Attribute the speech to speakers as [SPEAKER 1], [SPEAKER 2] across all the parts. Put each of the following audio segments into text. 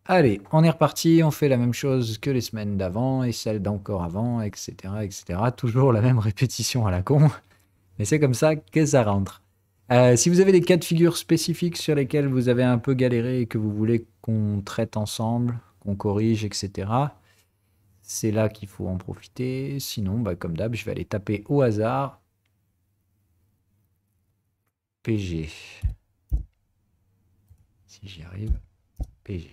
[SPEAKER 1] Allez, on est reparti, on fait la même chose que les semaines d'avant et celles d'encore avant, etc., etc. Toujours la même répétition à la con, mais c'est comme ça que ça rentre. Si vous avez des cas de figure spécifiques sur lesquels vous avez un peu galéré et que vous voulez qu'on traite ensemble, qu'on corrige, etc., c'est là qu'il faut en profiter. Sinon, bah, comme d'hab, je vais aller taper au hasard PG. Si j'y arrive, PG.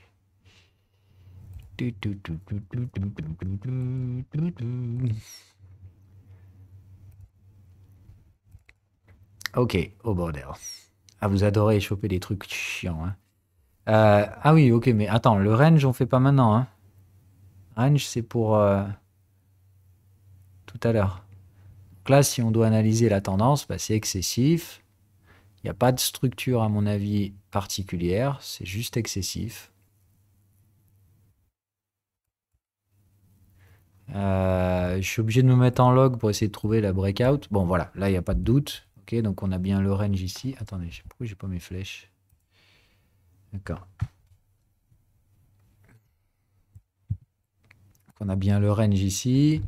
[SPEAKER 1] Ok, au bordel. Ah, vous adorez choper des trucs chiants, hein. Ah oui, ok, mais attends, le range, on fait pas maintenant, hein. Range, c'est pour tout à l'heure. Donc là, si on doit analyser la tendance, bah, c'est excessif. Il n'y a pas de structure, à mon avis, particulière. C'est juste excessif. Je suis obligé de me mettre en log pour essayer de trouver la breakout. Bon, voilà, là, il n'y a pas de doute. Ok, donc on a bien le range ici. Attendez, pourquoi j'ai pas mes flèches? D'accord. Donc on a bien le range ici.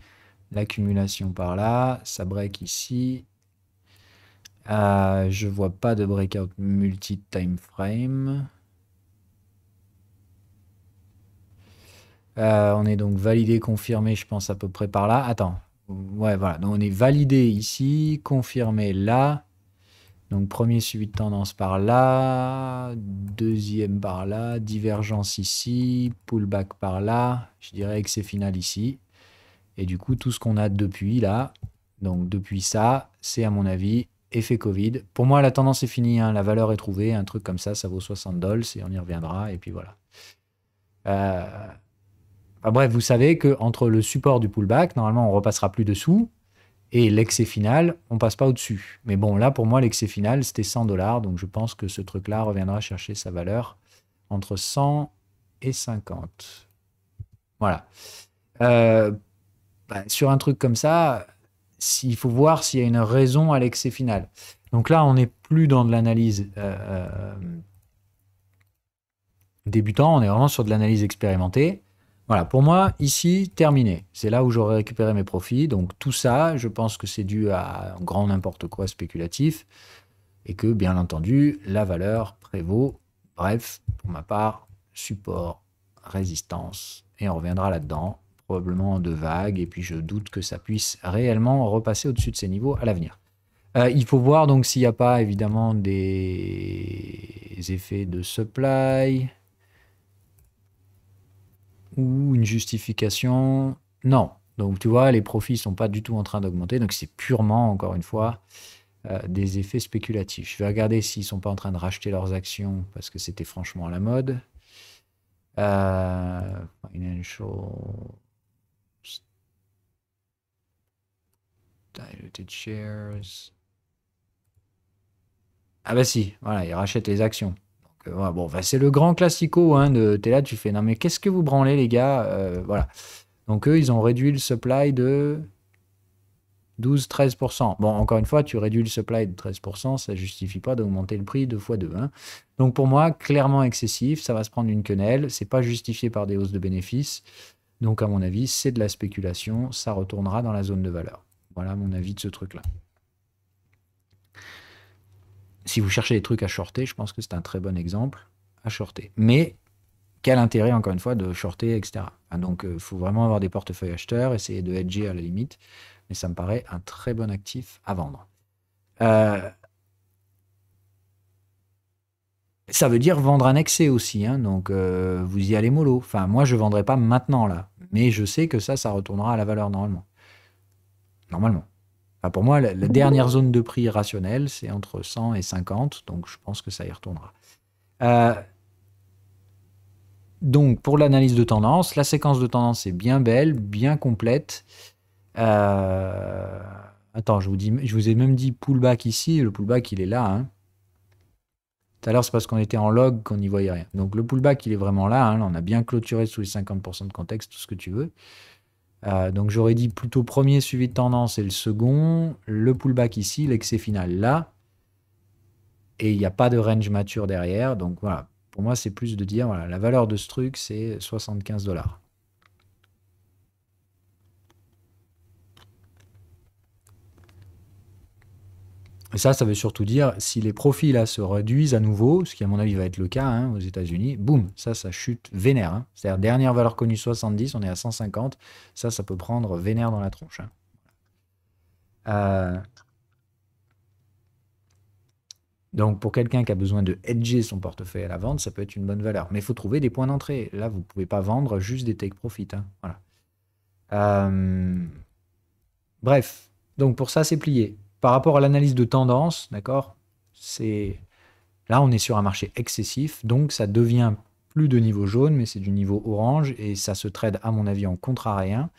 [SPEAKER 1] L'accumulation par là. Ça break ici. Je vois pas de breakout multi-time frame. On est donc validé, confirmé, je pense à peu près par là. Attends. Ouais, voilà. Donc on est validé ici, confirmé là. Donc premier suivi de tendance par là, deuxième par là, divergence ici, pullback par là. Je dirais que c'est final ici. Et du coup, tout ce qu'on a depuis là, donc depuis ça, c'est à mon avis effet Covid. Pour moi, la tendance est finie, hein, la valeur est trouvée, un truc comme ça vaut 60 dollars et on y reviendra. Et puis voilà. Enfin, bref, vous savez qu'entre le support du pullback, normalement, on repassera plus dessous. Et l'excès final, on passe pas au-dessus. Mais bon, là, pour moi, l'excès final, c'était 100 dollars. Donc, je pense que ce truc-là reviendra chercher sa valeur entre 100 et 50. Voilà. Euh, sur un truc comme ça, il faut voir s'il y a une raison à l'excès final. Donc là, on n'est plus dans de l'analyse débutant, on est vraiment sur de l'analyse expérimentée. Voilà, pour moi, ici, terminé. C'est là où j'aurais récupéré mes profits. Donc tout ça, je pense que c'est dû à un grand n'importe quoi spéculatif et que, bien entendu, la valeur prévaut. Bref, pour ma part, support, résistance, et on reviendra là-dedans, probablement en deux vagues, et puis je doute que ça puisse réellement repasser au-dessus de ces niveaux à l'avenir. Il faut voir donc s'il n'y a pas évidemment des effets de supply ou une justification. Non. Donc tu vois, les profits ne sont pas du tout en train d'augmenter. Donc c'est purement, encore une fois, des effets spéculatifs. Je vais regarder s'ils ne sont pas en train de racheter leurs actions parce que c'était franchement à la mode. Financial diluted shares. Ah bah si, voilà, ils rachètent les actions. Donc, voilà, bon, bah, c'est le grand classico, hein, t'es là, tu fais, non mais qu'est-ce que vous branlez les gars. Voilà. Donc eux, ils ont réduit le supply de 12-13%. Bon, encore une fois, tu réduis le supply de 13%, ça ne justifie pas d'augmenter le prix 2 fois 2. Hein. Donc pour moi, clairement excessif, ça va se prendre une quenelle, c'est pas justifié par des hausses de bénéfices. Donc à mon avis, c'est de la spéculation, ça retournera dans la zone de valeur. Voilà mon avis de ce truc-là. Si vous cherchez des trucs à shorter, je pense que c'est un très bon exemple à shorter. Mais quel intérêt, encore une fois, de shorter, etc. Donc il faut vraiment avoir des portefeuilles acheteurs, essayer de hedger à la limite. Mais ça me paraît un très bon actif à vendre. Ça veut dire vendre un excès aussi, hein, donc vous y allez mollo. Enfin, moi, je ne vendrai pas maintenant, là. Mais je sais que ça retournera à la valeur normalement. Normalement. Enfin, pour moi, la dernière zone de prix rationnelle, c'est entre 100 et 50, donc je pense que ça y retournera. Euh, donc, pour l'analyse de tendance, la séquence de tendance est bien belle, bien complète. Attends, je vous ai même dit pullback ici. Le pullback, il est là. Hein. Tout à l'heure, c'est parce qu'on était en log qu'on n'y voyait rien. Donc le pullback, il est vraiment là. Hein. Là, on a bien clôturé sous les 50% de contexte, tout ce que tu veux. Donc j'aurais dit plutôt premier suivi de tendance et le second. Le pullback ici, l'excès final là. Et il n'y a pas de range mature derrière. Donc voilà. Pour moi, c'est plus de dire, voilà, la valeur de ce truc, c'est 75 $. Et ça veut surtout dire, si les profits là se réduisent à nouveau, ce qui à mon avis va être le cas hein, aux États-Unis, boum, ça chute vénère. Hein. C'est-à-dire, dernière valeur connue 70, on est à 150. Ça peut prendre vénère dans la tronche. Hein. Donc, pour quelqu'un qui a besoin de hedger son portefeuille à la vente, ça peut être une bonne valeur. Mais il faut trouver des points d'entrée. Là, vous ne pouvez pas vendre juste des take profit. Hein. Voilà. Bref, donc pour ça, c'est plié. Par rapport à l'analyse de tendance, d'accord, là, on est sur un marché excessif, donc ça devient plus de niveau jaune, mais c'est du niveau orange, et ça se trade, à mon avis, en contrarien.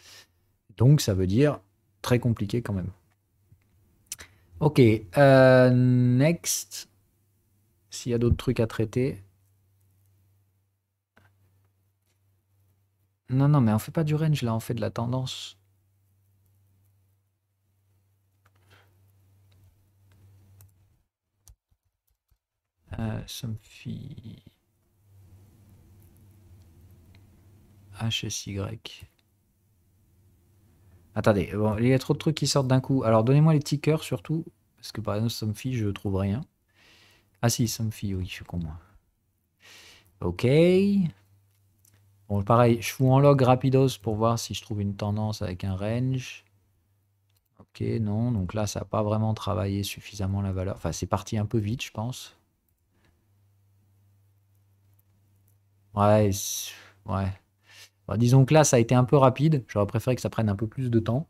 [SPEAKER 1] Donc, ça veut dire très compliqué quand même. Ok, next. S'il y a d'autres trucs à traiter. Non, mais on fait pas du range, là, on fait de la tendance. Somfy. HSY. Attendez, bon, il y a trop de trucs qui sortent d'un coup. Alors, donnez-moi les tickers surtout. Parce que par exemple, Somfy, je trouve rien. Ah si, Somfy, oui, je suis con, moi. Ok. Bon, pareil, je fous en log rapidos pour voir si je trouve une tendance avec un range. Ok, non. Donc là, ça n'a pas vraiment travaillé suffisamment la valeur. Enfin, c'est parti un peu vite, je pense. Ouais, ouais. Bon, disons que là, ça a été un peu rapide. J'aurais préféré que ça prenne un peu plus de temps.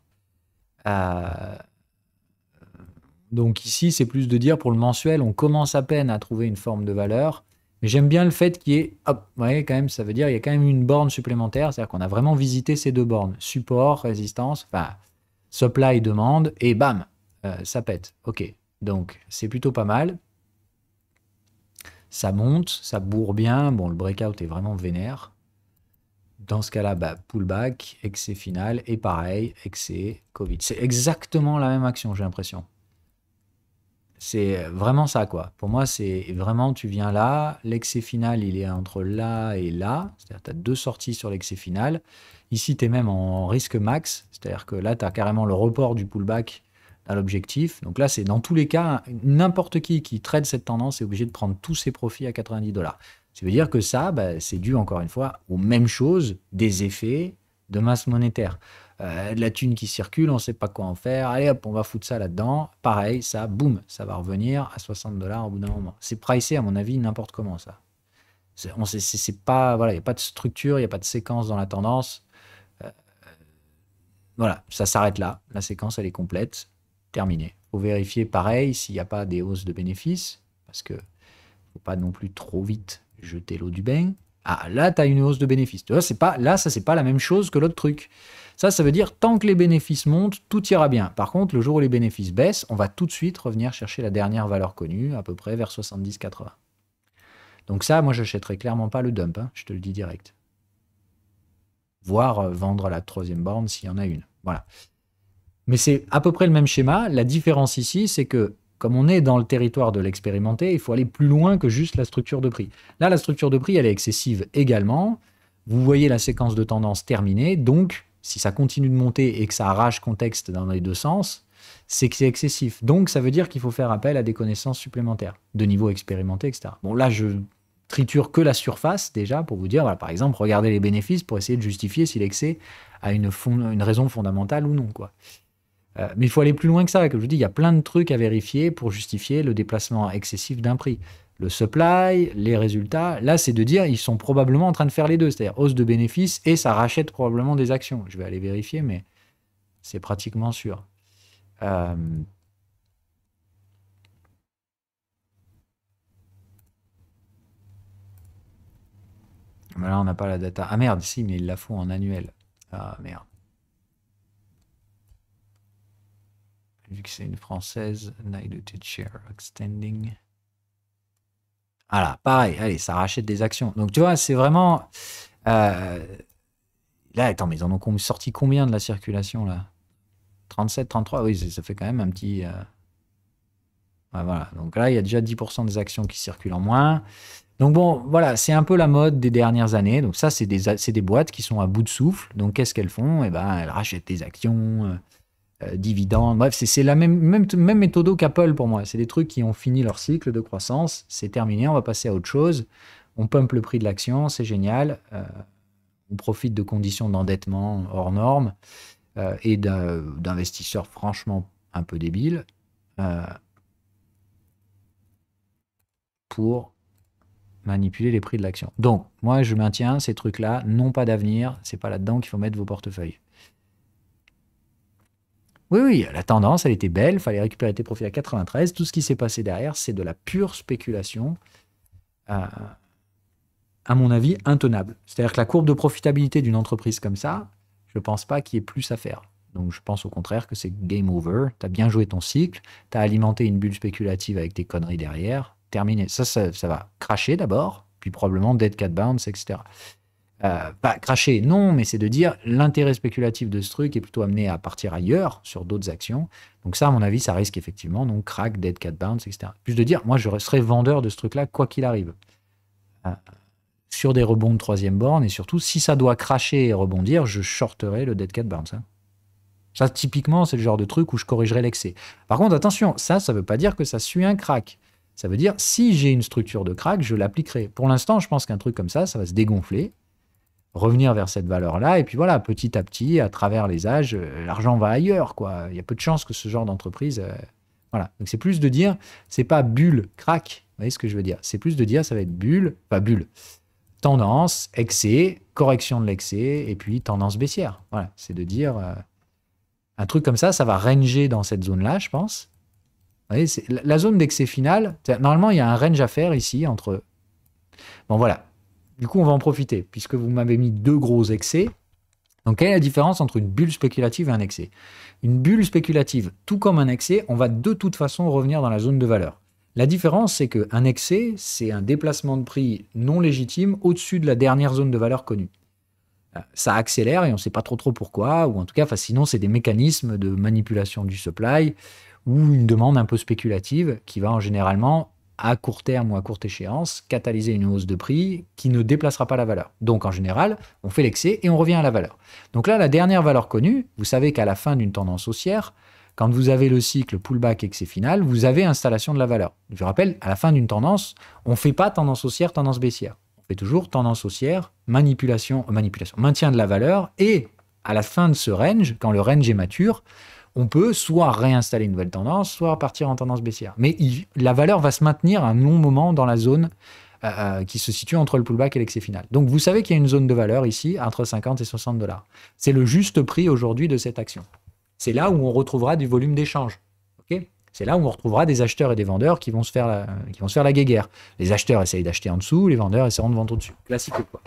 [SPEAKER 1] Donc ici, c'est plus de dire pour le mensuel, on commence à peine à trouver une forme de valeur. Mais j'aime bien le fait qu'il y ait, hop, vous voyez, quand même, ça veut dire qu'il y a quand même une borne supplémentaire. C'est-à-dire qu'on a vraiment visité ces deux bornes. Support, résistance, enfin, supply, demande, et bam, ça pète. Ok, donc c'est plutôt pas mal. Ça monte, ça bourre bien. Bon, le breakout est vraiment vénère. Dans ce cas-là, bah, pullback, excès final, et pareil, excès Covid. C'est exactement la même action, j'ai l'impression. C'est vraiment ça, quoi. Pour moi, c'est vraiment, tu viens là, l'excès final, il est entre là et là. C'est-à-dire, tu as deux sorties sur l'excès final. Ici, tu es même en risque max. C'est-à-dire que là, tu as carrément le report du pullback à l'objectif. Donc là, c'est dans tous les cas, n'importe qui trade cette tendance est obligé de prendre tous ses profits à 90 $. Ça veut dire que ça, bah, c'est dû, encore une fois, aux mêmes choses, des effets de masse monétaire. De la thune qui circule, on ne sait pas quoi en faire. Allez hop, on va foutre ça là-dedans. Pareil, ça, boum, ça va revenir à 60 $ au bout d'un moment. C'est pricé, à mon avis, n'importe comment, ça. C'est pas, voilà, il n'y a pas de structure, il n'y a pas de séquence dans la tendance. Voilà, ça s'arrête là. La séquence, elle est complète. Terminée. Il faut vérifier, pareil, s'il n'y a pas des hausses de bénéfices. Parce que faut pas non plus trop vite jeter l'eau du bain. Ah, là, tu as une hausse de bénéfices. Tu vois, là, ça, c'est pas la même chose que l'autre truc. Ça veut dire tant que les bénéfices montent, tout ira bien. Par contre, le jour où les bénéfices baissent, on va tout de suite revenir chercher la dernière valeur connue, à peu près vers 70-80. Donc ça, moi, j'achèterais clairement pas le dump, hein, je te le dis direct. Voire vendre la troisième borne s'il y en a une. Voilà. Mais c'est à peu près le même schéma. La différence ici, c'est que comme on est dans le territoire de l'expérimenté, il faut aller plus loin que juste la structure de prix. Là, la structure de prix, elle est excessive également. Vous voyez la séquence de tendance terminée. Donc, si ça continue de monter et que ça arrache contexte dans les deux sens, c'est que c'est excessif. Donc, ça veut dire qu'il faut faire appel à des connaissances supplémentaires, de niveau expérimenté, etc. Bon, là, je triture que la surface, déjà, pour vous dire, voilà, par exemple, regardez les bénéfices pour essayer de justifier si l'excès a une raison fondamentale ou non, quoi. Mais il faut aller plus loin que ça. Comme je vous dis, il y a plein de trucs à vérifier pour justifier le déplacement excessif d'un prix. Le supply, les résultats, là, c'est de dire ils sont probablement en train de faire les deux, c'est-à-dire hausse de bénéfices et ça rachète probablement des actions. Je vais aller vérifier, mais c'est pratiquement sûr. Là, on n'a pas la data. Ah merde, si, mais ils la font en annuel. Ah merde. Vu que c'est une française, diluted share extending. Voilà, pareil, allez, ça rachète des actions. Donc tu vois, c'est vraiment... là, attends, mais ils en ont sorti combien de la circulation, là? 37, 33? Oui, ça fait quand même un petit... Ah, voilà. Donc là, il y a déjà 10% des actions qui circulent en moins. Donc bon, voilà, c'est un peu la mode des dernières années. Donc ça, c'est des boîtes qui sont à bout de souffle. Donc qu'est-ce qu'elles font? Eh ben, elles rachètent des actions, dividendes. Bref, c'est la même méthode qu'Apple pour moi. C'est des trucs qui ont fini leur cycle de croissance. C'est terminé, on va passer à autre chose. On pump le prix de l'action, c'est génial. On profite de conditions d'endettement hors normes et d'investisseurs franchement un peu débiles pour manipuler les prix de l'action. Donc, moi, je maintiens ces trucs-là n'ont pas d'avenir. C'est pas là-dedans qu'il faut mettre vos portefeuilles. Oui, oui, la tendance, elle était belle. Il fallait récupérer tes profits à 93. Tout ce qui s'est passé derrière, c'est de la pure spéculation. À mon avis, intenable. C'est-à-dire que la courbe de profitabilité d'une entreprise comme ça, je ne pense pas qu'il y ait plus à faire. Donc, je pense au contraire que c'est game over. Tu as bien joué ton cycle. Tu as alimenté une bulle spéculative avec tes conneries derrière. Terminé. Ça va cracher d'abord, puis probablement dead cat bounce, etc. Pas cracher, non, mais c'est de dire l'intérêt spéculatif de ce truc est plutôt amené à partir ailleurs, sur d'autres actions. Donc ça, à mon avis, ça risque effectivement, donc crack, dead cat bounce, etc. Plus de dire, moi, je resterai vendeur de ce truc-là, quoi qu'il arrive. Sur des rebonds de troisième borne, et surtout, si ça doit cracher et rebondir, je shorterai le dead cat bounce. Hein. Ça, typiquement, c'est le genre de truc où je corrigerai l'excès. Par contre, attention, ça ne veut pas dire que ça suit un crack. Ça veut dire, si j'ai une structure de crack, je l'appliquerai. Pour l'instant, je pense qu'un truc comme ça va se dégonfler, revenir vers cette valeur-là, et puis voilà, petit à petit, à travers les âges, l'argent va ailleurs, quoi. Il y a peu de chances que ce genre d'entreprise... voilà. Donc c'est plus de dire, c'est pas bulle, crack, vous voyez ce que je veux dire? C'est plus de dire, ça va être bulle, pas bulle, tendance, excès, correction de l'excès, et puis tendance baissière. Voilà, c'est de dire... un truc comme ça va ranger dans cette zone-là, je pense. Vous voyez, la zone d'excès final, normalement, il y a un range à faire ici entre... Bon, voilà. Du coup, on va en profiter, puisque vous m'avez mis deux gros excès. Donc, quelle est la différence entre une bulle spéculative et un excès? Une bulle spéculative, tout comme un excès, on va de toute façon revenir dans la zone de valeur. La différence, c'est qu'un excès, c'est un déplacement de prix non légitime au-dessus de la dernière zone de valeur connue. Ça accélère et on ne sait pas trop pourquoi, ou en tout cas, sinon, c'est des mécanismes de manipulation du supply ou une demande un peu spéculative qui va généralement, à court terme ou à courte échéance, catalyser une hausse de prix qui ne déplacera pas la valeur. Donc, en général, on fait l'excès et on revient à la valeur. Donc là, la dernière valeur connue, vous savez qu'à la fin d'une tendance haussière, quand vous avez le cycle pullback excès final, vous avez installation de la valeur. Je rappelle, à la fin d'une tendance, on ne fait pas tendance haussière, tendance baissière. On fait toujours tendance haussière, manipulation, maintien de la valeur, et à la fin de ce range, quand le range est mature, on peut soit réinstaller une nouvelle tendance, soit partir en tendance baissière. Mais la valeur va se maintenir un long moment dans la zone qui se situe entre le pullback et l'excès final. Donc vous savez qu'il y a une zone de valeur ici, entre 50 et 60 $. C'est le juste prix aujourd'hui de cette action. C'est là où on retrouvera du volume d'échange. Okay, c'est là où on retrouvera des acheteurs et des vendeurs qui vont se faire la guéguerre. Les acheteurs essayent d'acheter en dessous, les vendeurs essaieront de vendre au-dessus. Classique quoi.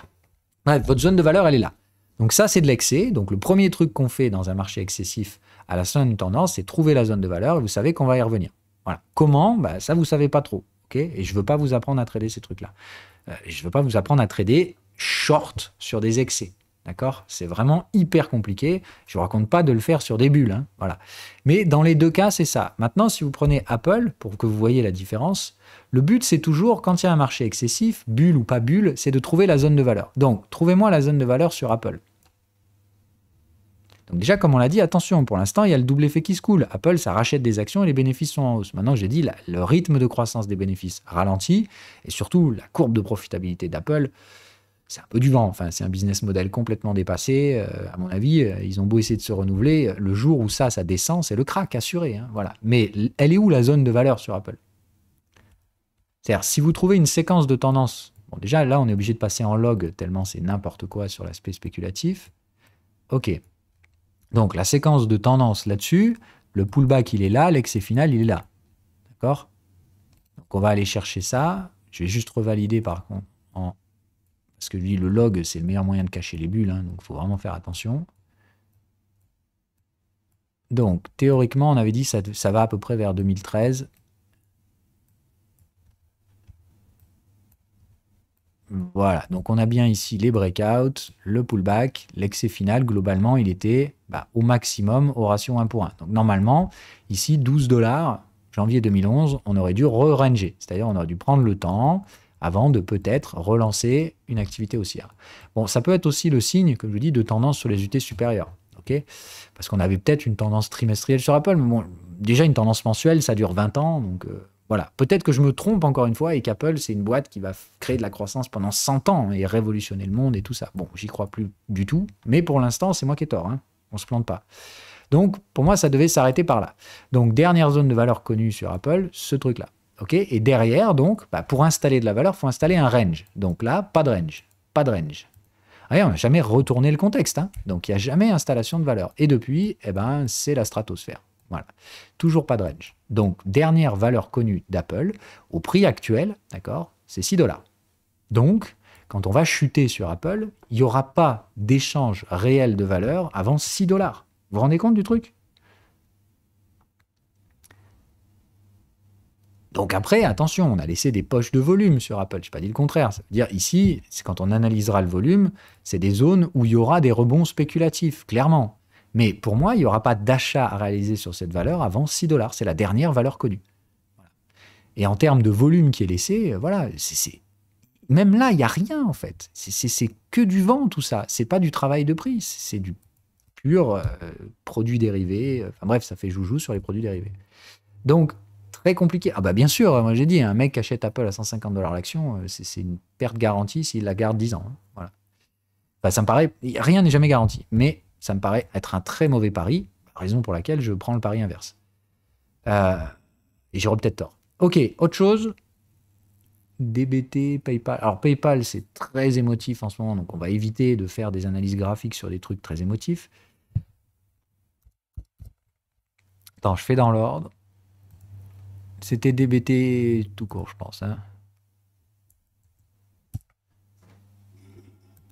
[SPEAKER 1] Bref, votre zone de valeur, elle est là. Donc ça, c'est de l'excès. Donc le premier truc qu'on fait dans un marché excessif à la fin d'une tendance, c'est trouver la zone de valeur et vous savez qu'on va y revenir. Voilà. Comment? Ça, vous ne savez pas trop. Okay, et je ne veux pas vous apprendre à trader ces trucs-là. Je ne veux pas vous apprendre à trader short sur des excès. D'accord? C'est vraiment hyper compliqué. Je ne vous raconte pas de le faire sur des bulles. Hein. Voilà. Mais dans les deux cas, c'est ça. Maintenant, si vous prenez Apple, pour que vous voyez la différence, le but, c'est toujours, quand il y a un marché excessif, bulle ou pas bulle, c'est de trouver la zone de valeur. Donc, trouvez-moi la zone de valeur sur Apple. Donc déjà, comme on l'a dit, attention, pour l'instant, il y a le double effet qui se coule. Apple, ça rachète des actions et les bénéfices sont en hausse. Maintenant, j'ai dit, le rythme de croissance des bénéfices ralentit, et surtout, la courbe de profitabilité d'Apple, c'est un peu du vent. Enfin, c'est un business model complètement dépassé. À mon avis, ils ont beau essayer de se renouveler. Le jour où ça descend, c'est le crack assuré. Hein, voilà. Mais elle est où la zone de valeur sur Apple? C'est-à-dire, si vous trouvez une séquence de tendance, bon, déjà, là, on est obligé de passer en log, tellement c'est n'importe quoi sur l'aspect spéculatif. OK. Donc, la séquence de tendance là-dessus, le pullback, il est là, l'excès final, il est là. D'accord? Donc, on va aller chercher ça. Je vais juste revalider, par contre, parce que lui, le log, c'est le meilleur moyen de cacher les bulles, hein, donc il faut vraiment faire attention. Donc, théoriquement, on avait dit que ça va à peu près vers 2013. Voilà, donc on a bien ici les breakouts, le pullback, l'excès final, globalement, il était au maximum au ratio 1 pour 1. Donc normalement, ici, 12 $, janvier 2011, on aurait dû re-ranger. C'est-à-dire on aurait dû prendre le temps avant de peut-être relancer une activité haussière. Bon, ça peut être aussi le signe, comme je vous dis, de tendance sur les UT supérieures. Okay, parce qu'on avait peut-être une tendance trimestrielle sur Apple, mais bon, déjà une tendance mensuelle, ça dure 20 ans, donc voilà. Peut-être que je me trompe encore une fois et qu'Apple, c'est une boîte qui va créer de la croissance pendant 100 ans et révolutionner le monde et tout ça. Bon, j'y crois plus du tout, mais pour l'instant, c'est moi qui ai tort, hein. On se plante pas. Donc, pour moi, ça devait s'arrêter par là. Donc, dernière zone de valeur connue sur Apple, ce truc-là. Okay, et derrière, donc, pour installer de la valeur, il faut installer un range. Donc là, pas de range. Pas de range. Et on n'a jamais retourné le contexte, hein. Donc il n'y a jamais installation de valeur. Et depuis, eh ben, c'est la stratosphère. Voilà. Toujours pas de range. Donc, dernière valeur connue d'Apple, au prix actuel, d'accord, c'est 6 $. Donc, quand on va chuter sur Apple, il n'y aura pas d'échange réel de valeur avant 6 $. Vous vous rendez compte du truc? Donc après, attention, on a laissé des poches de volume sur Apple. Je n'ai pas dit le contraire. Ça veut dire ici, c'est quand on analysera le volume, c'est des zones où il y aura des rebonds spéculatifs, clairement. Mais pour moi, il n'y aura pas d'achat à réaliser sur cette valeur avant 6 $. C'est la dernière valeur connue. Voilà. Et en termes de volume qui est laissé, voilà, même là, il n'y a rien en fait. C'est que du vent tout ça. C'est pas du travail de prix. C'est du pur produit dérivé. Enfin bref, ça fait joujou sur les produits dérivés. Donc, très compliqué. Ah bah bien sûr, moi j'ai dit, un mec qui achète Apple à 150 $ l'action, c'est une perte garantie s'il la garde 10 ans. Hein. Voilà. Enfin, ça me paraît, rien n'est jamais garanti, mais ça me paraît être un très mauvais pari, raison pour laquelle je prends le pari inverse. Et j'aurais peut-être tort. Ok, autre chose. DBT, PayPal. Alors PayPal, c'est très émotif en ce moment, donc on va éviter de faire des analyses graphiques sur des trucs très émotifs. Attends, je fais dans l'ordre. C'était DBT tout court, je pense. Hein.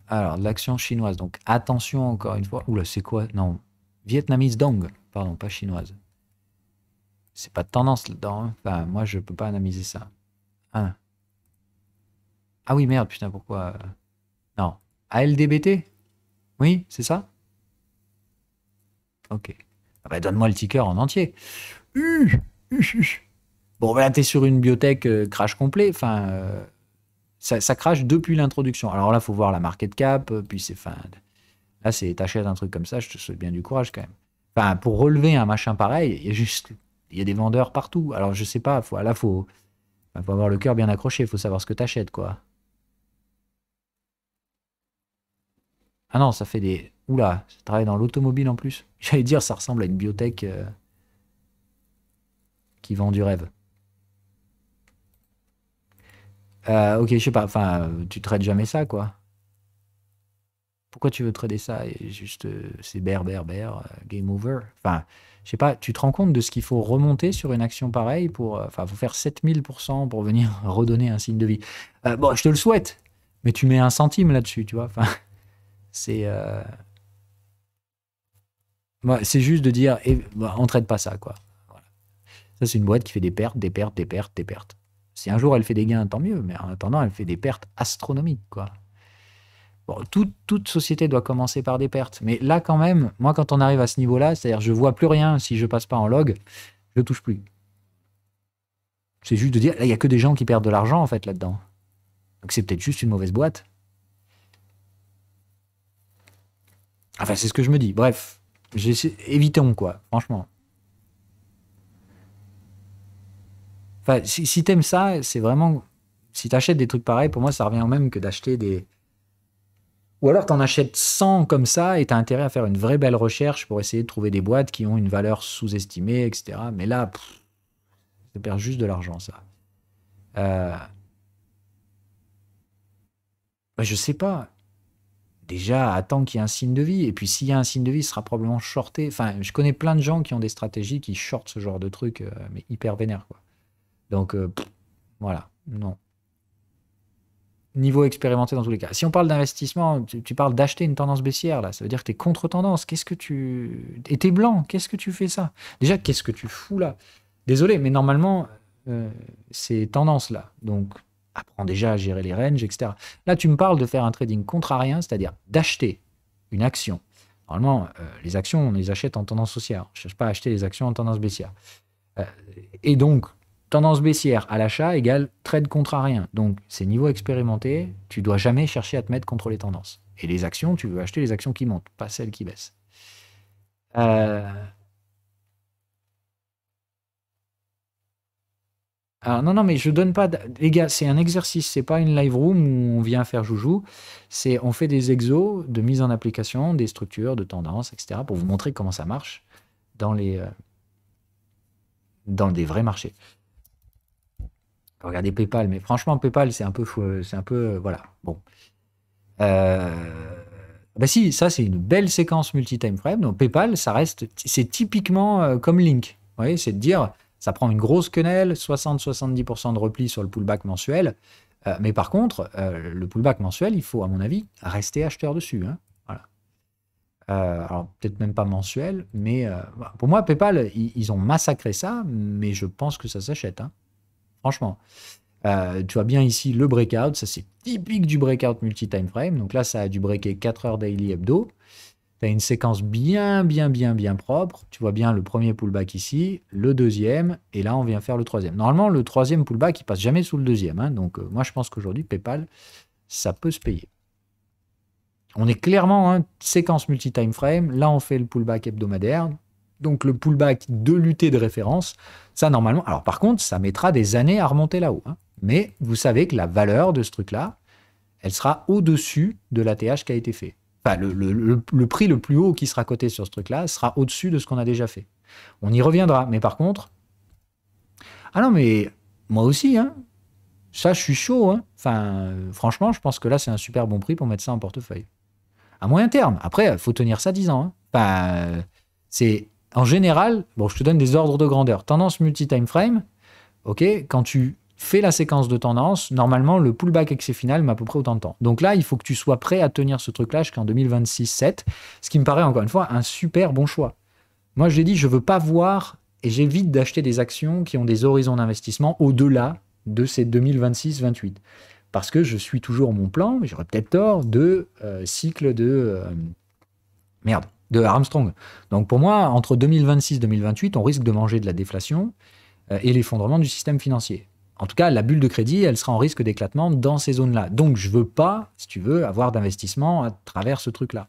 [SPEAKER 1] Alors, de l'action chinoise. Donc, attention encore une fois. Oula, c'est quoi? Non. Vietnamese Dong. Pardon, pas chinoise. C'est pas de tendance là-dedans. Hein. Enfin, moi, je peux pas analyser ça. Ah, ah oui, merde, putain, pourquoi non. ALDBT? Oui, c'est ça? Ok. Ah bah, donne-moi le ticker en entier. Bon, là, tu es sur une biotech crash complet. Enfin, ça crache depuis l'introduction. Alors là, il faut voir la market cap. Puis c'est fin. Là, t'achètes un truc comme ça, je te souhaite bien du courage quand même. Enfin, pour relever un machin pareil, il y a des vendeurs partout. Alors, je sais pas. Faut avoir le cœur bien accroché. Il faut savoir ce que tu achètes, quoi. Ah non, ça fait des. Oula, ça travaille dans l'automobile en plus. J'allais dire, ça ressemble à une biotech qui vend du rêve. Ok, je sais pas, enfin, tu trades jamais ça, quoi. Pourquoi tu veux trader ça? Et juste, c'est bear, game over. Enfin, je sais pas, tu te rends compte de ce qu'il faut remonter sur une action pareille pour. Enfin, faut faire 7000% pour venir redonner un signe de vie. Bon, je te le souhaite, mais tu mets un centime là-dessus, tu vois. Enfin, c'est. C'est juste de dire, on traite pas ça, quoi. Voilà. Ça, c'est une boîte qui fait des pertes, des pertes, des pertes, des pertes. Si un jour elle fait des gains, tant mieux, mais en attendant, elle fait des pertes astronomiques, quoi. Bon, toute société doit commencer par des pertes. Mais là, quand même, moi, quand on arrive à ce niveau-là, c'est-à-dire je vois plus rien si je passe pas en log, je touche plus. C'est juste de dire, là, il n'y a que des gens qui perdent de l'argent, en fait, là-dedans. Donc c'est peut-être juste une mauvaise boîte. Enfin, c'est ce que je me dis. Bref, évitons, quoi, franchement. Enfin, si t'aimes ça, c'est vraiment... Si t'achètes des trucs pareils, pour moi, ça revient au même que d'acheter des... Ou alors t'en achètes 100 comme ça et t'as intérêt à faire une vraie belle recherche pour essayer de trouver des boîtes qui ont une valeur sous-estimée, etc. Mais là, ça perd juste de l'argent, ça. Je sais pas. Déjà, attends qu'il y ait un signe de vie. Et puis, s'il y a un signe de vie, ce sera probablement shorté. Enfin, je connais plein de gens qui ont des stratégies qui shortent ce genre de truc, mais hyper vénère, quoi. Donc, voilà. Non. Niveau expérimenté dans tous les cas. Si on parle d'investissement, tu parles d'acheter une tendance baissière, là. Ça veut dire que tu es contre-tendance. Qu'est-ce que tu... Et t'es blanc. Qu'est-ce que tu fais ça? Déjà, qu'est-ce que tu fous là? Désolé, mais normalement, c'est tendance là. Donc, apprends déjà à gérer les ranges, etc. Là, tu me parles de faire un trading contrarien, c'est-à-dire d'acheter une action. Normalement, les actions, on les achète en tendance haussière. Je ne cherche pas à acheter les actions en tendance baissière. Euh, et donc, tendance baissière à l'achat égale trade contrarien. Donc, c'est niveau expérimenté, tu dois jamais chercher à te mettre contre les tendances. Et les actions, tu veux acheter les actions qui montent, pas celles qui baissent. Alors, non, non, mais je donne pas. Les gars, c'est un exercice, c'est pas une live room où on vient faire joujou. On fait des exos de mise en application, des structures, de tendances, etc. pour vous montrer comment ça marche dans dans des vrais marchés. Regardez PayPal, mais franchement, PayPal, c'est un peu fou, c'est un peu, voilà. Bon. Bah si, ça c'est une belle séquence multi-time frame. Donc PayPal, ça reste, c'est typiquement comme Link. Vous voyez, c'est de dire, ça prend une grosse quenelle, 60-70% de repli sur le pullback mensuel. Mais par contre, le pullback mensuel, il faut, à mon avis, rester acheteur dessus. Hein. Voilà. Alors peut-être même pas mensuel, mais pour moi, PayPal, ils ont massacré ça, mais je pense que ça s'achète. Hein. Franchement. Tu vois bien ici le breakout, ça c'est typique du breakout multi-time frame. Donc là, ça a dû breaker 4 heures daily hebdo. Tu as une séquence bien propre. Tu vois bien le premier pullback ici, le deuxième, et là, on vient faire le troisième. Normalement, le troisième pullback, il passe jamais sous le deuxième. Hein. Donc moi, je pense qu'aujourd'hui, PayPal, ça peut se payer. On est clairement en séquence multi-time frame. Là, on fait le pullback hebdomadaire. Donc le pullback de l'UT de référence, ça normalement. Alors par contre, ça mettra des années à remonter là-haut. Hein. Mais vous savez que la valeur de ce truc-là, elle sera au-dessus de l'ATH qui a été fait. Enfin, le prix le plus haut qui sera coté sur ce truc-là sera au-dessus de ce qu'on a déjà fait. On y reviendra. Mais par contre, ah non, mais moi aussi, hein, ça, je suis chaud. Hein. Enfin, franchement, je pense que là, c'est un super bon prix pour mettre ça en portefeuille. À moyen terme. Après, il faut tenir ça 10 ans. Hein. Enfin, c'est en général, bon, je te donne des ordres de grandeur. Tendance multi-time frame, ok, quand tu fais la séquence de tendance, normalement, le pullback excès final met à peu près autant de temps. Donc là, il faut que tu sois prêt à tenir ce truc-là jusqu'en 2026-7, ce qui me paraît, encore une fois, un super bon choix. Moi, je l'ai dit, je ne veux pas voir, et j'évite d'acheter des actions qui ont des horizons d'investissement au-delà de ces 2026-28. Parce que je suis toujours mon plan, mais j'aurais peut-être tort, de cycle de... de Armstrong. Donc pour moi, entre 2026 et 2028, on risque de manger de la déflation et l'effondrement du système financier. En tout cas, la bulle de crédit, elle sera en risque d'éclatement dans ces zones-là. Donc je ne veux pas, si tu veux, avoir d'investissement à travers ce truc-là.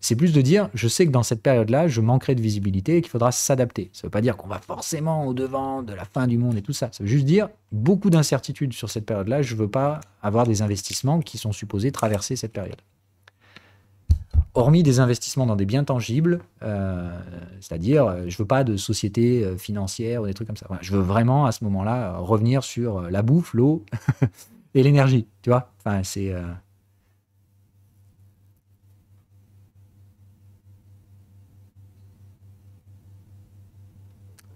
[SPEAKER 1] C'est plus de dire, je sais que dans cette période-là, je manquerai de visibilité et qu'il faudra s'adapter. Ça ne veut pas dire qu'on va forcément au-devant de la fin du monde et tout ça. Ça veut juste dire, beaucoup d'incertitudes sur cette période-là, je ne veux pas avoir des investissements qui sont supposés traverser cette période. Hormis des investissements dans des biens tangibles, c'est-à-dire, je ne veux pas de sociétés financières ou des trucs comme ça. Voilà, je veux vraiment, à ce moment-là, revenir sur la bouffe, l'eau et l'énergie, tu vois. Enfin, c'est...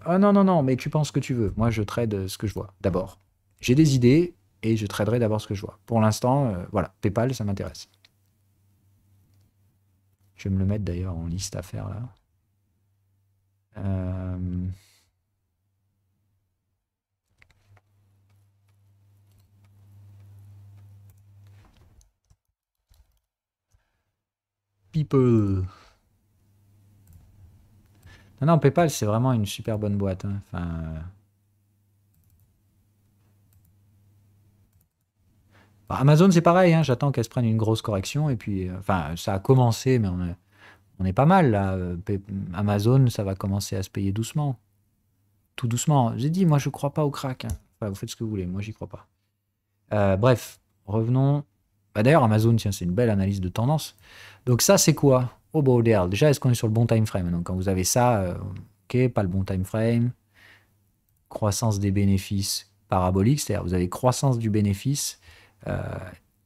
[SPEAKER 1] Ah non, non, non, mais tu penses ce que tu veux. Moi, je trade ce que je vois, d'abord. J'ai des idées et je traderai d'abord ce que je vois. Pour l'instant, voilà, PayPal, ça m'intéresse. Je vais me le mettre d'ailleurs en liste à faire là. Euh... People. Non, non, PayPal, c'est vraiment une super bonne boîte. Hein. Enfin, bah, Amazon, c'est pareil. Hein. J'attends qu'elle se prenne une grosse correction. Et puis, enfin, ça a commencé, mais on est pas mal là. Amazon, ça va commencer à se payer doucement. Tout doucement. J'ai dit, moi, je crois pas au crack. Hein. Enfin, vous faites ce que vous voulez. Moi, j'y crois pas. Bref, revenons. Bah, d'ailleurs, Amazon, tiens, c'est une belle analyse de tendance. Donc ça, c'est quoi? Oh bordel. Déjà, est-ce qu'on est sur le bon time frame? Donc quand vous avez ça, ok, pas le bon time frame. Croissance des bénéfices parabolique, c'est-à-dire vous avez croissance du bénéfice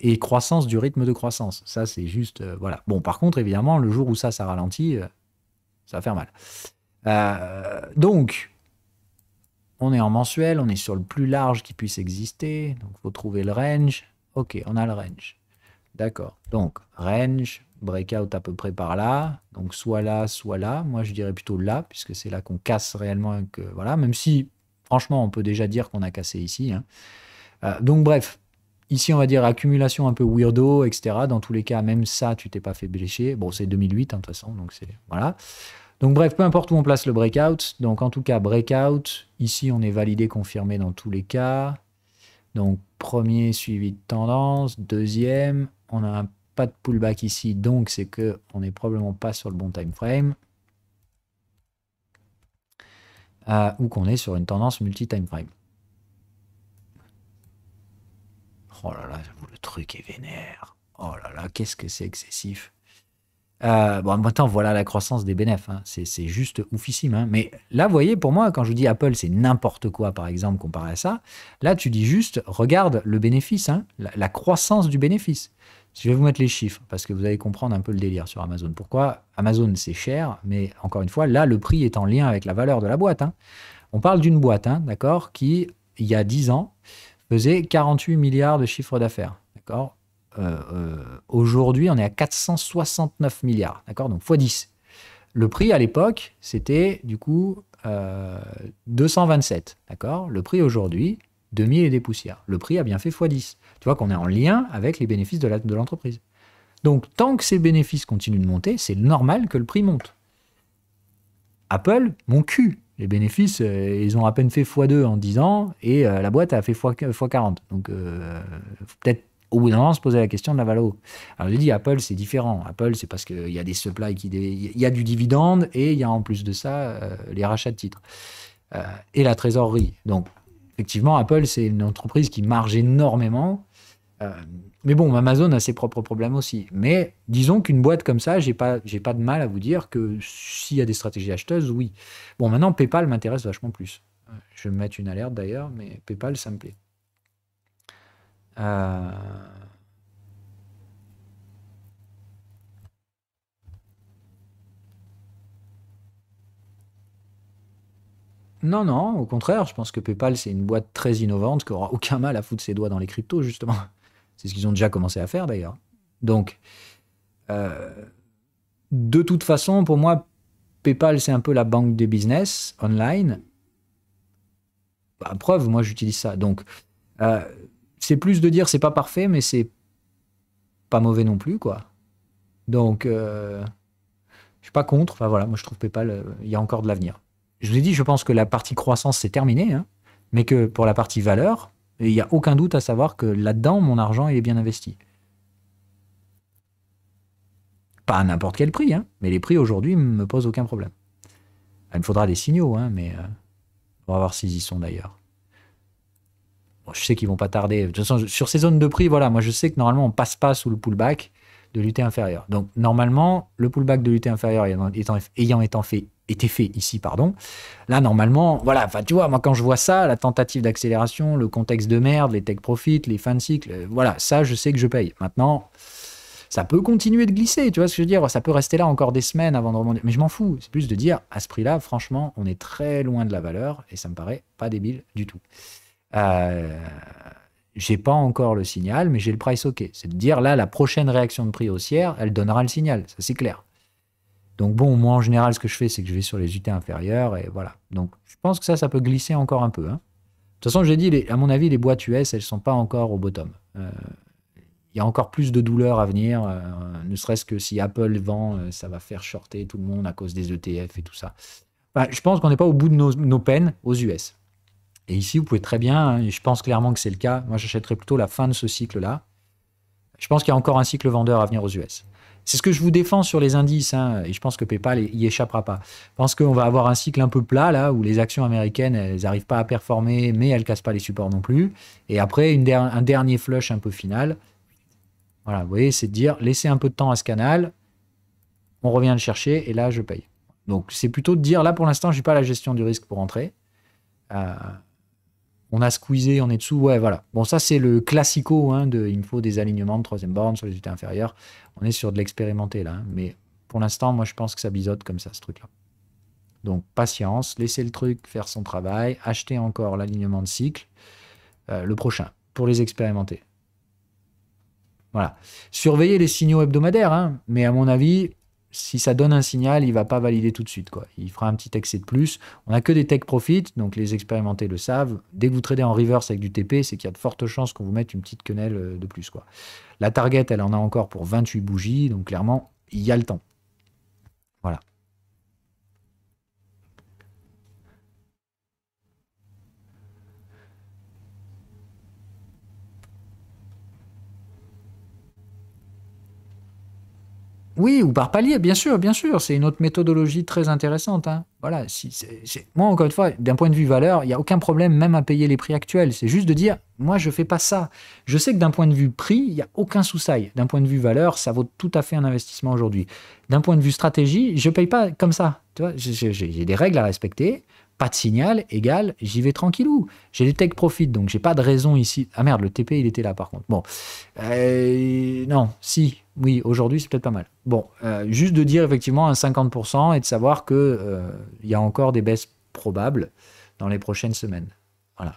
[SPEAKER 1] et croissance du rythme de croissance. Ça, c'est juste... voilà. Bon, par contre, évidemment, le jour où ça ralentit, ça va faire mal. Donc, on est en mensuel, on est sur le plus large qui puisse exister. Donc, il faut trouver le range. Ok, on a le range. D'accord. Donc, range, breakout à peu près par là. Donc, soit là, soit là. Moi, je dirais plutôt là, puisque c'est là qu'on casse réellement. Que, voilà, même si, franchement, on peut déjà dire qu'on a cassé ici. Hein. Donc, bref. Ici, on va dire accumulation un peu weirdo, etc. Dans tous les cas, même ça, tu t'es pas fait blécher. Bon, c'est 2008, hein, de toute façon. Donc, c'est... Voilà. Donc bref, peu importe où on place le breakout. Donc en tout cas, breakout. Ici, on est validé, confirmé dans tous les cas. Donc premier suivi de tendance. Deuxième, on n'a pas de pullback ici. Donc c'est qu'on n'est probablement pas sur le bon time frame. Ou qu'on est sur une tendance multi-time frame. Oh là là, j'avoue, le truc est vénère. Oh là là, qu'est-ce que c'est excessif. Bon, en même temps, voilà la croissance des bénéfices. Hein. C'est juste oufissime. Hein. Mais là, vous voyez, pour moi, quand je vous dis Apple, c'est n'importe quoi, par exemple, comparé à ça. Là, tu dis juste, regarde le bénéfice, hein, la croissance du bénéfice. Je vais vous mettre les chiffres, parce que vous allez comprendre un peu le délire sur Amazon. Pourquoi Amazon, c'est cher, mais encore une fois, là, le prix est en lien avec la valeur de la boîte. Hein. On parle d'une boîte, hein, d'accord, qui, il y a 10 ans, faisait 48 milliards de chiffre d'affaires. D'accord. Aujourd'hui, on est à 469 milliards. D'accord. Donc, x 10. Le prix à l'époque, c'était du coup 227. D'accord. Le prix aujourd'hui, 2000 et des poussières. Le prix a bien fait x 10. Tu vois qu'on est en lien avec les bénéfices de l'entreprise. Donc, tant que ces bénéfices continuent de monter, c'est normal que le prix monte. Apple, mon cul. Les bénéfices, ils ont à peine fait x2 en 10 ans et la boîte a fait x40. Donc, faut peut-être au bout d'un moment se poser la question de la valeur. Alors, j'ai dit Apple, c'est différent. Apple, c'est parce qu'il y a des supplies, il y a du dividende et il y a en plus de ça les rachats de titres et la trésorerie. Donc, effectivement, Apple, c'est une entreprise qui marge énormément. Mais bon, Amazon a ses propres problèmes aussi. Mais disons qu'une boîte comme ça, j'ai pas de mal à vous dire que s'il y a des stratégies acheteuses, oui. Bon, maintenant, PayPal m'intéresse vachement plus. Je vais me mettre une alerte d'ailleurs, mais PayPal, ça me plaît. Non, non, au contraire, je pense que PayPal, c'est une boîte très innovante qui aura aucun mal à foutre ses doigts dans les cryptos, justement. C'est ce qu'ils ont déjà commencé à faire, d'ailleurs. Donc, de toute façon, pour moi, PayPal, c'est un peu la banque des business online. Bah, preuve, moi, j'utilise ça. Donc, c'est plus de dire c'est pas parfait, mais c'est pas mauvais non plus, quoi. Donc, je suis pas contre. Enfin, voilà, moi, je trouve PayPal, il y a encore de l'avenir. Je vous ai dit, je pense que la partie croissance, c'est terminé, hein, mais que pour la partie valeur, il n'y a aucun doute à savoir que là-dedans, mon argent, il est bien investi. Pas à n'importe quel prix, hein, mais les prix aujourd'hui ne me posent aucun problème. Il me faudra des signaux, hein, mais on va voir s'ils y sont d'ailleurs. Bon, je sais qu'ils vont pas tarder. De toute façon, sur ces zones de prix, voilà, moi je sais que normalement on passe pas sous le pullback de l'UT inférieur. Donc normalement, le pullback de l'UT inférieur ayant été fait ici, pardon. Là normalement, voilà, enfin tu vois, moi quand je vois ça, la tentative d'accélération, le contexte de merde, les take profit, les fins de cycle, voilà, ça je sais que je paye. Maintenant, ça peut continuer de glisser, tu vois ce que je veux dire? Ça peut rester là encore des semaines avant de remonter. Mais je m'en fous. C'est plus de dire, à ce prix-là, franchement, on est très loin de la valeur et ça me paraît pas débile du tout. J'ai pas encore le signal, mais j'ai le price OK. C'est de dire, là, la prochaine réaction de prix haussière, elle donnera le signal. Ça, c'est clair. Donc bon, moi, en général, ce que je fais, c'est que je vais sur les UT inférieurs et voilà. Donc, je pense que ça peut glisser encore un peu. Hein. De toute façon, j'ai dit, à mon avis, les boîtes US, elles sont pas encore au bottom. Il y a encore plus de douleurs à venir, ne serait-ce que si Apple vend, ça va faire shorter tout le monde à cause des ETF et tout ça. Enfin, je pense qu'on n'est pas au bout de nos peines aux US. Et ici, vous pouvez très bien, hein, et je pense clairement que c'est le cas, moi j'achèterais plutôt la fin de ce cycle-là. Je pense qu'il y a encore un cycle vendeur à venir aux US. C'est ce que je vous défends sur les indices, hein, et je pense que PayPal y échappera pas. Je pense qu'on va avoir un cycle un peu plat, là, où les actions américaines, elles n'arrivent pas à performer, mais elles ne cassent pas les supports non plus. Et après, un dernier flush un peu final. Voilà, vous voyez, c'est de dire, laissez un peu de temps à ce canal, on revient le chercher, et là, je paye. Donc, c'est plutôt de dire, là, pour l'instant, je n'ai pas la gestion du risque pour entrer. On a squeezé, on est dessous, ouais, voilà. Bon, ça, c'est le classico, hein, il me faut des alignements de troisième borne sur les unités inférieures. On est sur de l'expérimenté, là. Hein, mais pour l'instant, moi, je pense que ça biseaute comme ça, ce truc-là. Donc, patience, laissez le truc faire son travail, achetez encore l'alignement de cycle, le prochain, pour les expérimenter. Voilà. Surveillez les signaux hebdomadaires, hein, mais à mon avis, si ça donne un signal, il ne va pas valider tout de suite, quoi. Il fera un petit excès de plus. On n'a que des take profit, donc les expérimentés le savent. Dès que vous tradez en reverse avec du TP, c'est qu'il y a de fortes chances qu'on vous mette une petite quenelle de plus, quoi. La target, elle en a encore pour 28 bougies, donc clairement, il y a le temps. Voilà. Oui, ou par palier, bien sûr, c'est une autre méthodologie très intéressante, hein. Voilà, moi, encore une fois, d'un point de vue valeur, il n'y a aucun problème même à payer les prix actuels. C'est juste de dire, moi, je fais pas ça. Je sais que d'un point de vue prix, il n'y a aucun sous-sail. D'un point de vue valeur, ça vaut tout à fait un investissement aujourd'hui. D'un point de vue stratégie, je paye pas comme ça. Tu vois, j'ai des règles à respecter. Pas de signal, égal, j'y vais tranquillou. J'ai des take profit, donc j'ai pas de raison ici. Ah merde, le TP, il était là par contre. Bon, non, si, oui, aujourd'hui c'est peut-être pas mal. Bon, juste de dire effectivement un 50% et de savoir que il y a encore des baisses probables dans les prochaines semaines. Voilà.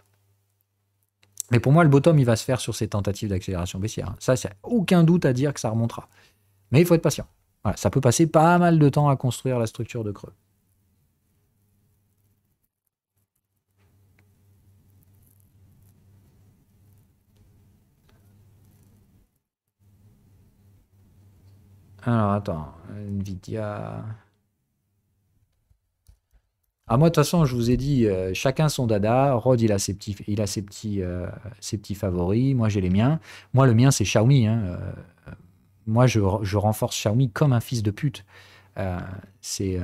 [SPEAKER 1] Mais pour moi, le bottom, il va se faire sur ces tentatives d'accélération baissière, hein. Ça, c'est aucun doute à dire que ça remontera. Mais il faut être patient. Voilà, ça peut passer pas mal de temps à construire la structure de creux. Alors, attends, Nvidia. Ah, moi, de toute façon, je vous ai dit, chacun son dada. Rod, ses petits favoris. Moi, j'ai les miens. Moi, le mien, c'est Xiaomi, hein. Moi, je renforce Xiaomi comme un fils de pute. Euh, c'est,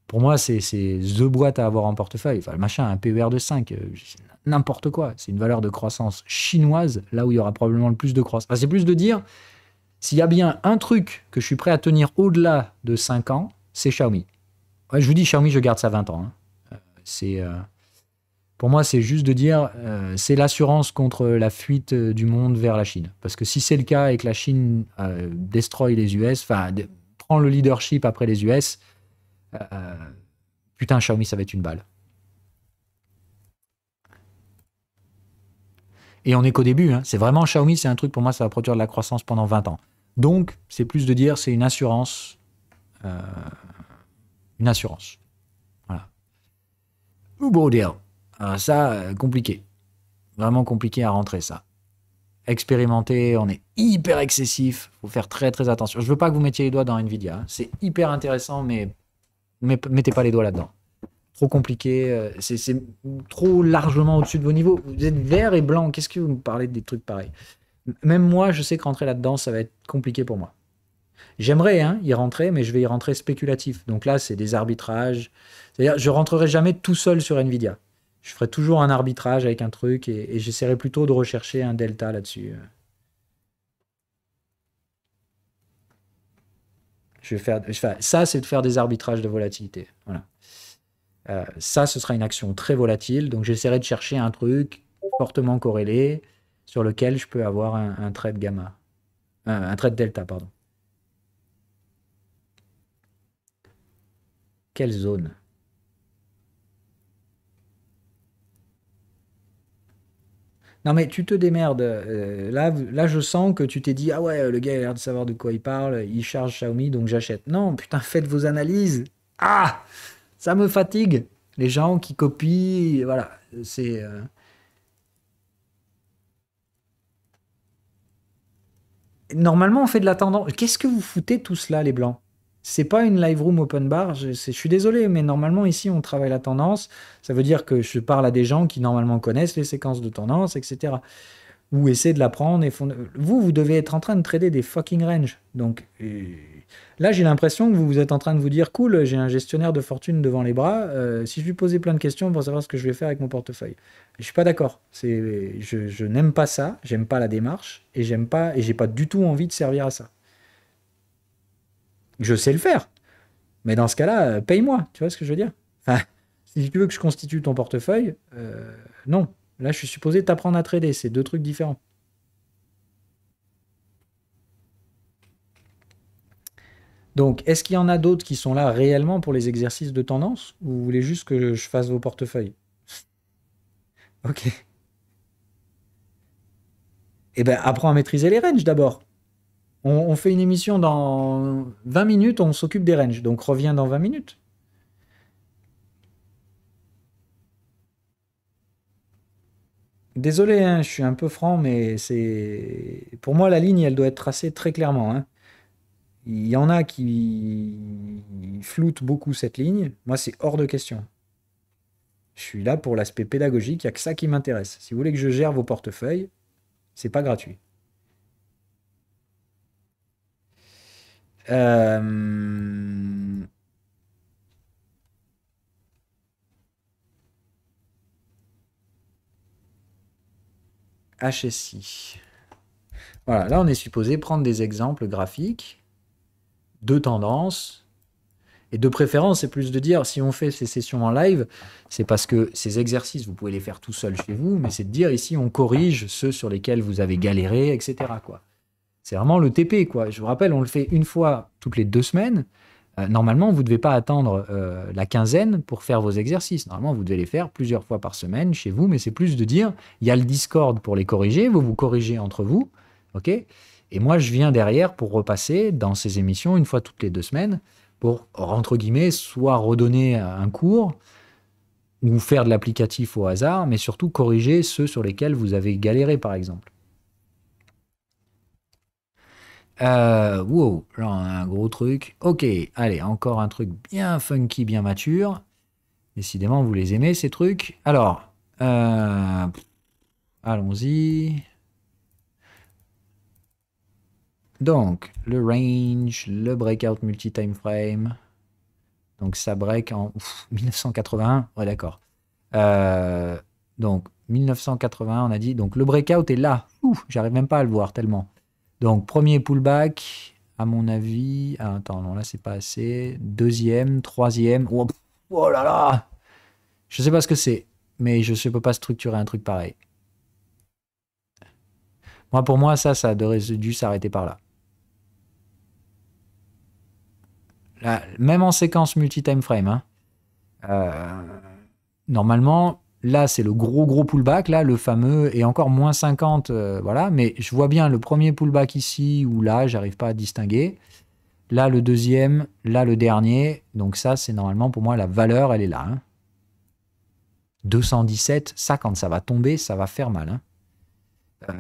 [SPEAKER 1] pour moi, c'est the boîte à avoir en portefeuille. Enfin, le machin, un PER de 5, n'importe quoi. C'est une valeur de croissance chinoise, là où il y aura probablement le plus de croissance. Enfin, c'est plus de dire, s'il y a bien un truc que je suis prêt à tenir au-delà de 5 ans, c'est Xiaomi. Ouais, je vous dis, Xiaomi, je garde ça 20 ans, hein. C'est, pour moi, c'est juste de dire, c'est l'assurance contre la fuite du monde vers la Chine. Parce que si c'est le cas et que la Chine destroy les US, enfin, prend le leadership après les US, euh, putain, Xiaomi, ça va être une balle. Et on est qu'au début, hein. C'est vraiment Xiaomi, c'est un truc pour moi, ça va produire de la croissance pendant 20 ans. Donc, c'est plus de dire, c'est une assurance. euh, une assurance. Voilà. Ou beau deal. Alors ça, compliqué. Vraiment compliqué à rentrer, ça. Expérimenter, on est hyper excessif. Faut faire très très attention. Je veux pas que vous mettiez les doigts dans Nvidia, hein. C'est hyper intéressant, mais mettez pas les doigts là-dedans. Trop compliqué. C'est trop largement au-dessus de vos niveaux. Vous êtes vert et blanc. Qu'est-ce que vous me parlez de des trucs pareils? Même moi, je sais que rentrer là-dedans, ça va être compliqué pour moi. J'aimerais, hein, y rentrer, mais je vais y rentrer spéculatif. Donc là, c'est des arbitrages. C'est-à-dire, je rentrerai jamais tout seul sur Nvidia. Je ferai toujours un arbitrage avec un truc et j'essaierai plutôt de rechercher un delta là-dessus. Ça, c'est de faire des arbitrages de volatilité. Voilà. Ça, ce sera une action très volatile. Donc, j'essaierai de chercher un truc fortement corrélé sur lequel je peux avoir un trade gamma. Un trade delta, pardon. Quelle zone? Non, mais tu te démerdes. Là, je sens que tu t'es dit, ah ouais, le gars il a l'air de savoir de quoi il parle, il charge Xiaomi, donc j'achète. Non, putain, faites vos analyses. Ah, ça me fatigue. Les gens qui copient, voilà, c'est... Normalement, on fait de la tendance. Qu'est-ce que vous foutez tous là, les blancs? C'est pas une live room open bar. Je suis désolé, mais normalement, ici, on travaille la tendance. Ça veut dire que je parle à des gens qui normalement connaissent les séquences de tendance, etc. Ou essayer de l'apprendre. Vous devez être en train de trader des fucking ranges. Donc là, j'ai l'impression que vous êtes en train de vous dire, cool, j'ai un gestionnaire de fortune devant les bras. Si je lui posais plein de questions pour savoir ce que je vais faire avec mon portefeuille. Je suis pas d'accord. Je n'aime pas ça. J'aime pas la démarche et j'aime pas et j'ai pas du tout envie de servir à ça. Je sais le faire, mais dans ce cas-là, paye-moi. Tu vois ce que je veux dire? Enfin, si tu veux que je constitue ton portefeuille, non. Là, je suis supposé t'apprendre à trader. C'est deux trucs différents. Donc, est-ce qu'il y en a d'autres qui sont là réellement pour les exercices de tendance ou vous voulez juste que je fasse vos portefeuilles? Ok. Eh bien, apprends à maîtriser les ranges d'abord. On fait une émission dans 20 minutes, on s'occupe des ranges. Donc, reviens dans 20 minutes. Désolé, hein, je suis un peu franc, mais c'est... Pour moi, la ligne, elle doit être tracée très clairement, hein. Il y en a qui floutent beaucoup cette ligne. Moi, c'est hors de question. Je suis là pour l'aspect pédagogique, il n'y a que ça qui m'intéresse. Si vous voulez que je gère vos portefeuilles, c'est pas gratuit. Euh, HSI. Voilà, là on est supposé prendre des exemples graphiques de tendances. Et de préférence, c'est plus de dire, si on fait ces sessions en live, c'est parce que ces exercices, vous pouvez les faire tout seul chez vous, mais c'est de dire ici, on corrige ceux sur lesquels vous avez galéré, etc., quoi. C'est vraiment le TP, quoi. Je vous rappelle, on le fait une fois toutes les 2 semaines. Normalement, vous ne devez pas attendre la quinzaine pour faire vos exercices. Normalement, vous devez les faire plusieurs fois par semaine chez vous, mais c'est plus de dire, il y a le Discord pour les corriger, vous vous corrigez entre vous, ok? Et moi, je viens derrière pour repasser dans ces émissions une fois toutes les 2 semaines pour, entre guillemets, soit redonner un cours ou faire de l'applicatif au hasard, mais surtout corriger ceux sur lesquels vous avez galéré, par exemple. Wow, là on a un gros truc. Ok, allez, encore un truc bien funky, bien mature. Décidément, vous les aimez, ces trucs. Alors, allons-y. Donc, le range, le breakout multi-time frame. Donc, ça break en 1981. Ouais, d'accord. Donc, 1981, on a dit. Donc, le breakout est là. J'arrive même pas à le voir tellement. Donc, premier pullback, à mon avis. Ah, attends, non, là, c'est pas assez. Deuxième, troisième. Oh, oh là là! Je sais pas ce que c'est, mais je ne peux pas structurer un truc pareil. Moi, pour moi, ça aurait dû s'arrêter par là. Là. Même en séquence multi-time frame, hein, normalement, là, c'est le gros pullback, là, le fameux, et encore moins 50, voilà, mais je vois bien le premier pullback ici, ou là, j'arrive pas à distinguer. Là, le deuxième, là, le dernier. Donc ça, c'est normalement, pour moi, la valeur, elle est là. Hein. 217, ça, quand ça va tomber, ça va faire mal. Hein.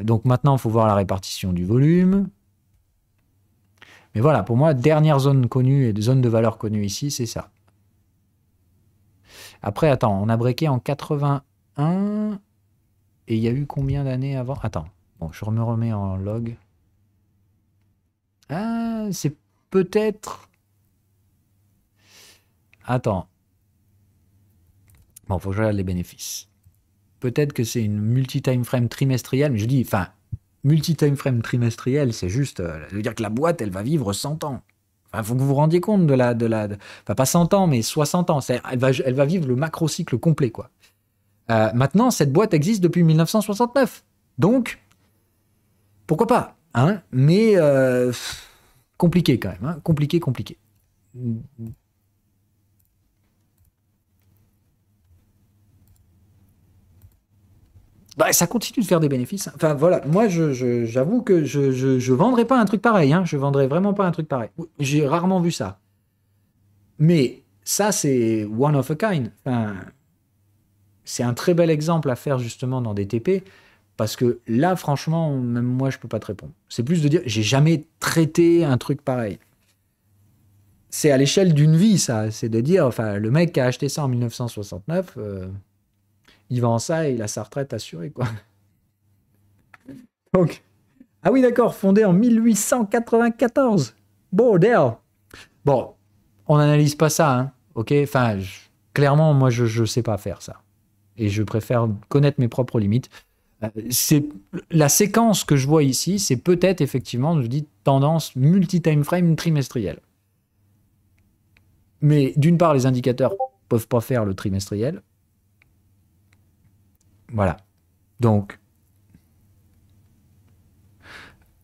[SPEAKER 1] Donc maintenant, il faut voir la répartition du volume. Mais voilà, pour moi, dernière zone connue et zone de valeur connue ici, c'est ça. Après, attends, on a breaké en 81. Et il y a eu combien d'années avant? Attends, bon, je me remets en log. Ah, c'est peut-être... Attends. Bon, faut que je regarde les bénéfices. Peut-être que c'est une multi-time frame trimestrielle, mais je dis, enfin, multi-time frame trimestrielle, c'est juste, ça veut dire que la boîte, elle va vivre 100 ans. Enfin, faut que vous vous rendiez compte enfin, pas 100 ans, mais 60 ans. Elle va vivre le macro-cycle complet, quoi. Maintenant, cette boîte existe depuis 1969. Donc, pourquoi pas, hein? Mais compliqué quand même, hein? Compliqué. Bah, ça continue de faire des bénéfices. Enfin voilà, moi j'avoue que je vendrais pas un truc pareil. Hein. Je vendrais vraiment pas un truc pareil. J'ai rarement vu ça. Mais ça, c'est one of a kind. Enfin, c'est un très bel exemple à faire justement dans des TP. Parce que là, franchement, même moi, je peux pas te répondre. C'est plus de dire, j'ai jamais traité un truc pareil. C'est à l'échelle d'une vie, ça. C'est de dire, enfin, le mec qui a acheté ça en 1969, il vend ça et il a sa retraite assurée, quoi. Donc, ah oui, d'accord, fondé en 1894. Bordel. Bon, on n'analyse pas ça, hein, ok? Enfin, clairement, moi, je sais pas faire ça. Et je préfère connaître mes propres limites. C'est la séquence que je vois ici, c'est peut-être effectivement, je dis, tendance multi-time frame trimestrielle. Mais d'une part, les indicateurs peuvent pas faire le trimestriel. Voilà. Donc,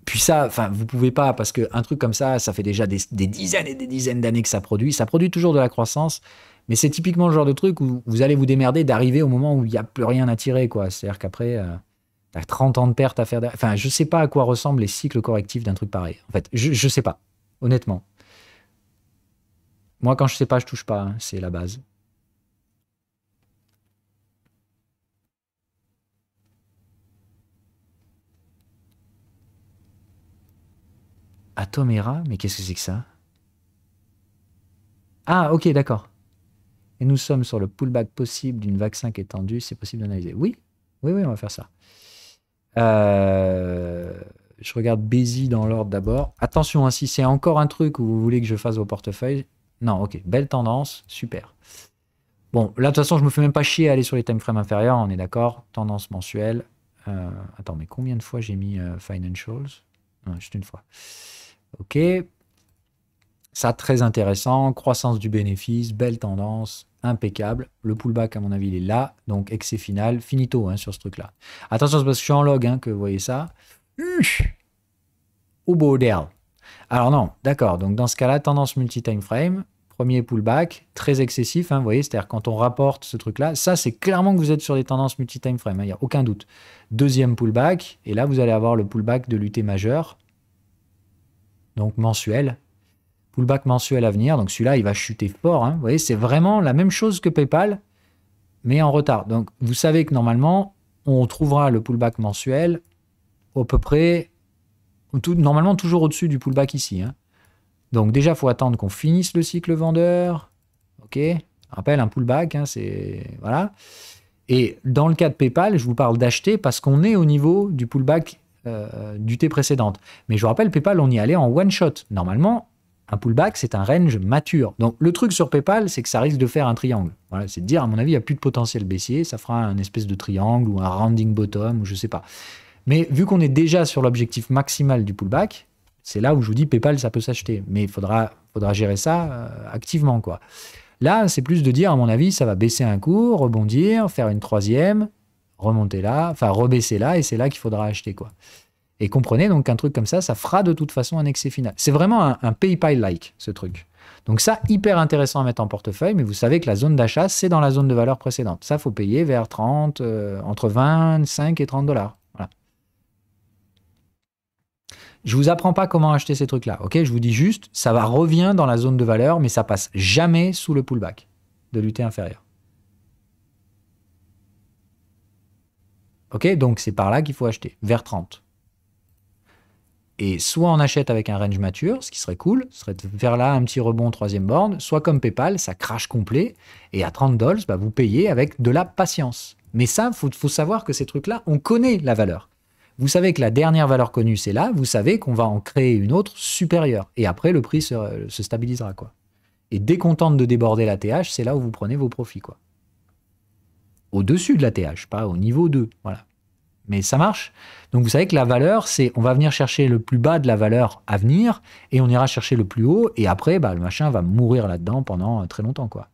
[SPEAKER 1] puis ça, enfin, vous pouvez pas, parce qu'un truc comme ça fait déjà des dizaines et des dizaines d'années que ça produit. Ça produit toujours de la croissance, mais c'est typiquement le genre de truc où vous allez vous démerder d'arriver au moment où il n'y a plus rien à tirer, quoi. C'est-à-dire qu'après, tu as 30 ans de pertes à faire. Enfin, je sais pas à quoi ressemblent les cycles correctifs d'un truc pareil. En fait, je sais pas, honnêtement. Moi, quand je sais pas, je touche pas. Hein, c'est la base. Atomera, mais qu'est-ce que c'est que ça? Ah, ok, d'accord. Et nous sommes sur le pullback possible d'une vaccin qui est tendue. C'est possible d'analyser. Oui, on va faire ça. Euh, Je regarde Bézi dans l'ordre d'abord. Attention, hein, si c'est encore un truc où vous voulez que je fasse vos portefeuilles. Non, ok, belle tendance, super. Bon, là, de toute façon, je me fais même pas chier à aller sur les time frames inférieurs, on est d'accord. Tendance mensuelle. Attends, mais combien de fois j'ai mis Financials? Non, juste une fois. Ok. Ça, très intéressant. Croissance du bénéfice, belle tendance, impeccable. Le pullback, à mon avis, il est là. Donc, excès final, finito hein, sur ce truc-là. Attention, c'est parce que je suis en log hein, que vous voyez ça. Au bordel. Alors non, d'accord. Donc, dans ce cas-là, tendance multi-time frame. Premier pullback, très excessif, hein, vous voyez, c'est-à-dire quand on rapporte ce truc-là, ça c'est clairement que vous êtes sur des tendances multi-time frame, il n'y a aucun doute. Deuxième pullback, et là vous allez avoir le pullback de l'UT majeur, donc mensuel. Pullback mensuel à venir, donc celui-là il va chuter fort, hein, vous voyez, c'est vraiment la même chose que PayPal, mais en retard. Donc vous savez que normalement, on trouvera le pullback mensuel à peu près, normalement toujours au-dessus du pullback ici, hein. Donc déjà, il faut attendre qu'on finisse le cycle vendeur. Ok. Rappelle, un pullback, hein, c'est... Voilà. Et dans le cas de PayPal, je vous parle d'acheter parce qu'on est au niveau du pullback du T précédente. Mais je vous rappelle, PayPal, on y allait en one shot. Normalement, un pullback, c'est un range mature. Donc le truc sur PayPal, c'est que ça risque de faire un triangle. Voilà, c'est de dire, à mon avis, il n'y a plus de potentiel baissier. Ça fera un espèce de triangle ou un rounding bottom ou je sais pas. Mais vu qu'on est déjà sur l'objectif maximal du pullback, c'est là où je vous dis PayPal, ça peut s'acheter. Mais il faudra gérer ça activement, quoi. Là, c'est plus de dire, à mon avis, ça va baisser un coup, rebondir, faire une troisième, remonter là, enfin rebaisser là, et c'est là qu'il faudra acheter, quoi. Et comprenez donc qu'un truc comme ça fera de toute façon un excès final. C'est vraiment un PayPal-like, ce truc. Donc ça, hyper intéressant à mettre en portefeuille, mais vous savez que la zone d'achat, c'est dans la zone de valeur précédente. Ça, faut payer vers 30, entre 25 et 30 $. Voilà. Je vous apprends pas comment acheter ces trucs-là, ok? Je vous dis juste, ça va revient dans la zone de valeur, mais ça passe jamais sous le pullback de l'UT inférieur. Ok? Donc c'est par là qu'il faut acheter, vers 30. Et soit on achète avec un range mature, ce qui serait cool, ce serait de faire là un petit rebond troisième borne, soit comme PayPal, ça crache complet, et à 30 $, bah, vous payez avec de la patience. Mais ça, faut savoir que ces trucs-là, on connaît la valeur. Vous savez que la dernière valeur connue, c'est là. Vous savez qu'on va en créer une autre supérieure. Et après, le prix se stabilisera, quoi. Et dès qu'on tente de déborder la TH, c'est là où vous prenez vos profits, quoi. Au-dessus de la TH, pas au niveau 2. Voilà. Mais ça marche. Donc vous savez que la valeur, c'est on va venir chercher le plus bas de la valeur à venir et on ira chercher le plus haut. Et après, bah, le machin va mourir là-dedans pendant très longtemps, quoi.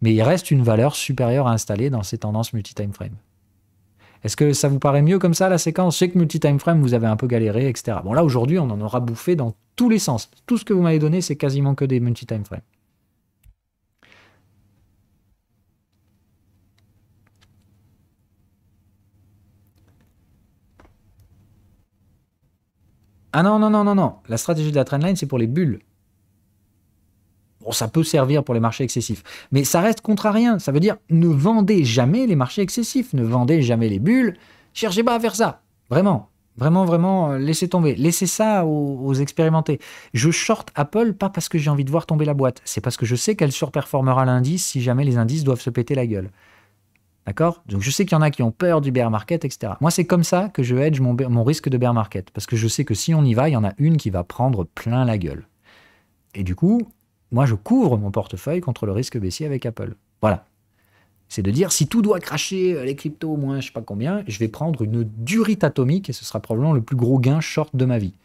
[SPEAKER 1] Mais il reste une valeur supérieure à installer dans ces tendances multi-time frame. Est-ce que ça vous paraît mieux comme ça, la séquence? Je sais que multi-time frame, vous avez un peu galéré, etc. Bon, là, aujourd'hui, on en aura bouffé dans tous les sens. Tout ce que vous m'avez donné, c'est quasiment que des multi-time frame. Ah non, non, non, non, non. La stratégie de la trendline, c'est pour les bulles. Bon, ça peut servir pour les marchés excessifs. Mais ça reste contrarien. Ça veut dire, ne vendez jamais les marchés excessifs. Ne vendez jamais les bulles. Cherchez pas à faire ça. Vraiment. Vraiment, vraiment, laissez tomber. Laissez ça aux expérimentés. Je short Apple pas parce que j'ai envie de voir tomber la boîte. C'est parce que je sais qu'elle surperformera l'indice si jamais les indices doivent se péter la gueule. D'accord? Donc je sais qu'il y en a qui ont peur du bear market, etc. Moi, c'est comme ça que je hedge mon risque de bear market. Parce que je sais que si on y va, il y en a une qui va prendre plein la gueule. Et du coup, moi, je couvre mon portefeuille contre le risque baissier avec Apple. Voilà. C'est de dire, si tout doit cracher, les cryptos au moins, je sais pas combien, je vais prendre une durite atomique et ce sera probablement le plus gros gain short de ma vie.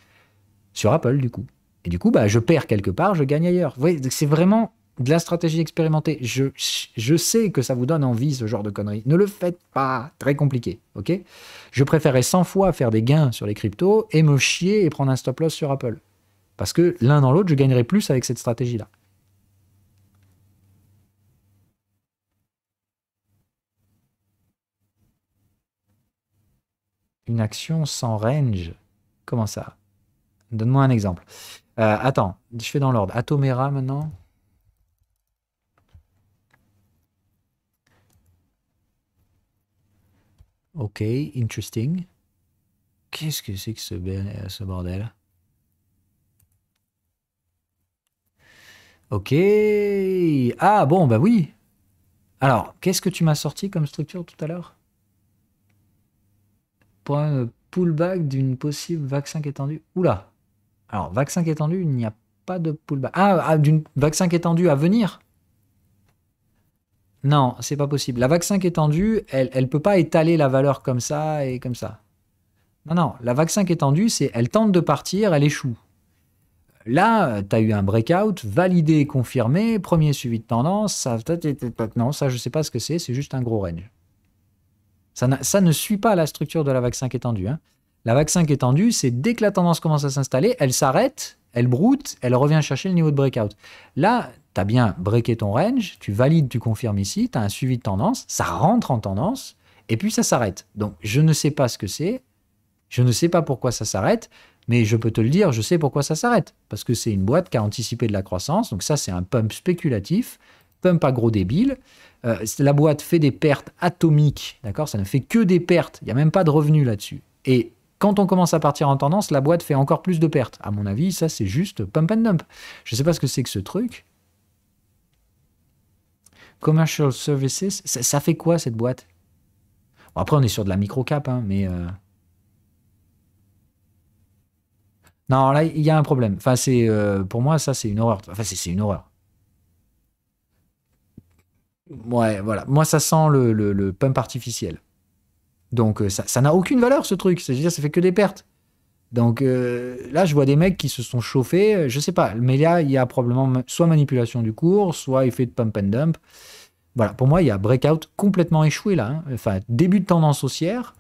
[SPEAKER 1] Sur Apple, du coup. Et du coup, bah, je perds quelque part, je gagne ailleurs. Vous voyez, c'est vraiment de la stratégie expérimentée. Je sais que ça vous donne envie, ce genre de conneries. Ne le faites pas. Très compliqué, ok? Je préférais 100 fois faire des gains sur les cryptos et me chier et prendre un stop loss sur Apple. Parce que l'un dans l'autre, je gagnerais plus avec cette stratégie-là. Une action sans range. Comment ça? Donne-moi un exemple. Attends, je fais dans l'ordre. Atomera maintenant. Ok, interesting. Qu'est-ce que c'est que ce bordel? Ok. Ah bon, bah oui. Alors, qu'est-ce que tu m'as sorti comme structure tout à l'heure? pullback d'une possible vague 5 étendue. Oula. Alors, vague 5 étendue, il n'y a pas de pullback. Ah, d'une vague 5 étendue à venir? Non, c'est pas possible. La vague 5 étendue, elle ne peut pas étaler la valeur comme ça et comme ça. Non, non, la vague 5 étendue, c'est elle tente de partir, elle échoue. Là, tu as eu un breakout, validé, confirmé, premier suivi de tendance. Ça, non, ça, je ne sais pas ce que c'est juste un gros range. Ça ne suit pas la structure de la vague 5 étendue. Hein. La vague 5 étendue, c'est dès que la tendance commence à s'installer, elle s'arrête, elle broute, elle revient chercher le niveau de breakout. Là, tu as bien breaké ton range, tu valides, tu confirmes ici, tu as un suivi de tendance, ça rentre en tendance, et puis ça s'arrête. Donc, je ne sais pas ce que c'est, je ne sais pas pourquoi ça s'arrête, mais je peux te le dire, je sais pourquoi ça s'arrête. Parce que c'est une boîte qui a anticipé de la croissance, donc ça, c'est un pump spéculatif, pump à gros débile. La boîte fait des pertes atomiques, d'accord? Ça ne fait que des pertes, il n'y a même pas de revenus là-dessus. Et quand on commence à partir en tendance, la boîte fait encore plus de pertes. À mon avis, ça, c'est juste pump and dump. Je ne sais pas ce que c'est que ce truc. Commercial Services, ça fait quoi cette boîte? Bon, après, on est sur de la micro-cap, hein, mais... Non, là, il y a un problème. Enfin, pour moi, ça, c'est une horreur. Enfin, c'est une horreur. Ouais, voilà. Moi, ça sent le pump artificiel. Donc, ça n'a aucune valeur, ce truc. C'est-à-dire, ça fait que des pertes. Donc, là, je vois des mecs qui se sont chauffés. Je sais pas. Mais là, il y a probablement soit manipulation du cours, soit effet de pump and dump. Voilà. Pour moi, il y a breakout complètement échoué, là. Hein. Enfin, début de tendance haussière.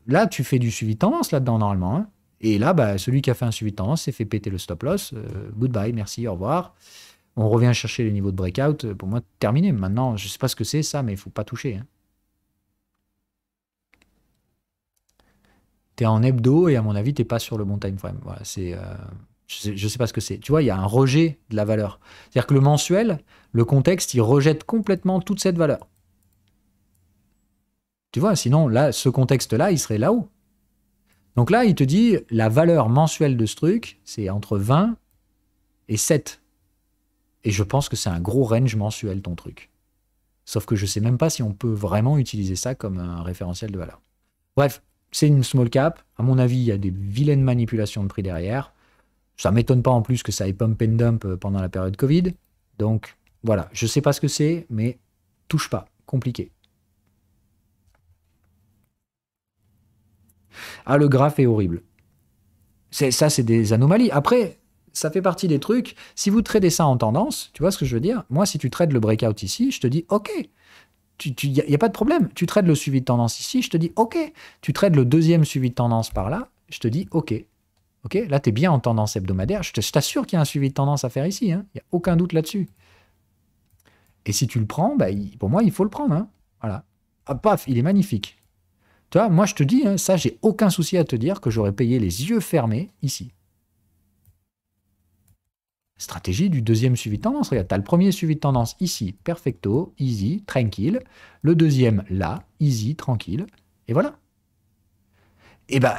[SPEAKER 1] Là, tu fais du suivi de tendance là-dedans, normalement. Hein. Et là, bah, celui qui a fait un suivi de tendance s'est fait péter le stop loss. Goodbye, merci, au revoir. On revient chercher les niveaux de breakout. Pour moi, terminé. Maintenant, je ne sais pas ce que c'est ça, mais il ne faut pas toucher. Hein. Tu es en hebdo et à mon avis, tu n'es pas sur le bon time frame. Voilà, je ne sais pas ce que c'est. Tu vois, il y a un rejet de la valeur. C'est-à-dire que le mensuel, le contexte, il rejette complètement toute cette valeur. Tu vois, sinon, là, ce contexte-là, il serait là-haut. Donc là, il te dit, la valeur mensuelle de ce truc, c'est entre 20 et 7. Et je pense que c'est un gros range mensuel, ton truc. Sauf que je ne sais même pas si on peut vraiment utiliser ça comme un référentiel de valeur. Bref, c'est une small cap. À mon avis, il y a des vilaines manipulations de prix derrière. Ça ne m'étonne pas en plus que ça ait pump and dump pendant la période Covid. Donc, voilà, je ne sais pas ce que c'est, mais touche pas. Compliqué. Ah, le graphe est horrible. Ça, c'est des anomalies. Après, ça fait partie des trucs. Si vous tradez ça en tendance, tu vois ce que je veux dire? Moi, si tu trades le breakout ici, je te dis OK. Il n'y a pas de problème. Tu trades le suivi de tendance ici, je te dis OK. Tu trades le deuxième suivi de tendance par là, je te dis OK. OK, là, tu es bien en tendance hebdomadaire. Je t'assure qu'il y a un suivi de tendance à faire ici. Hein. Il n'y a aucun doute là-dessus. Et si tu le prends, bah, pour moi, il faut le prendre. Hein. Voilà. Ah, paf, il est magnifique. Tu vois, moi, je te dis, hein, ça, j'ai aucun souci à te dire que j'aurais payé les yeux fermés ici. Stratégie du deuxième suivi de tendance. Regarde, tu as le premier suivi de tendance ici, perfecto, easy, tranquille. Le deuxième là, easy, tranquille. Et voilà. Et ben,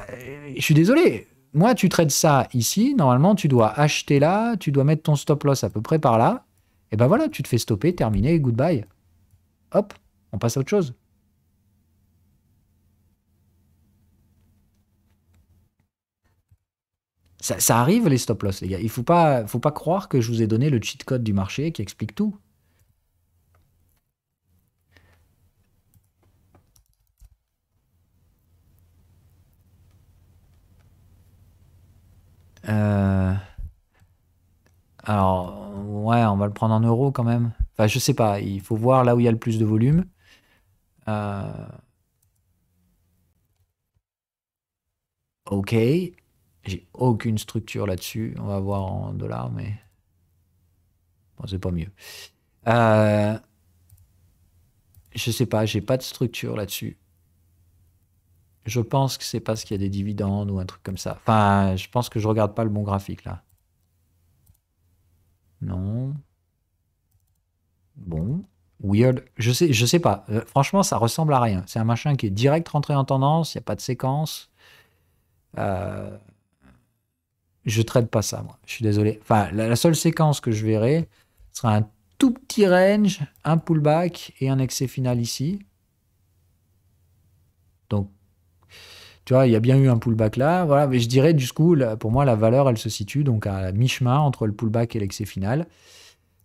[SPEAKER 1] je suis désolé. Moi, tu traites ça ici. Normalement, tu dois acheter là, tu dois mettre ton stop loss à peu près par là. Et ben voilà, tu te fais stopper, terminé, goodbye. Hop, on passe à autre chose. Ça arrive les stop loss, les gars. Il faut pas croire que je vous ai donné le cheat code du marché qui explique tout. Alors, ouais, on va le prendre en euros quand même. Enfin, je sais pas. Il faut voir là où il y a le plus de volume. Ok. J'ai aucune structure là-dessus. On va voir en dollars, mais bon, c'est pas mieux. Je sais pas, j'ai pas de structure là-dessus. Je pense que c'est parce qu'il y a des dividendes ou un truc comme ça. Enfin, je pense que je regarde pas le bon graphique là. Non. Bon. Weird. Je sais pas. Franchement, ça ressemble à rien. C'est un machin qui est direct rentré en tendance. Il n'y a pas de séquence. Je traite pas ça, moi. Je suis désolé. Enfin, la seule séquence que je verrai sera un tout petit range, un pullback et un excès final ici. Donc, Tu vois, il y a bien eu un pullback là, voilà, mais je dirais du coup, pour moi, la valeur, elle se situe donc à mi-chemin entre le pullback et l'excès final.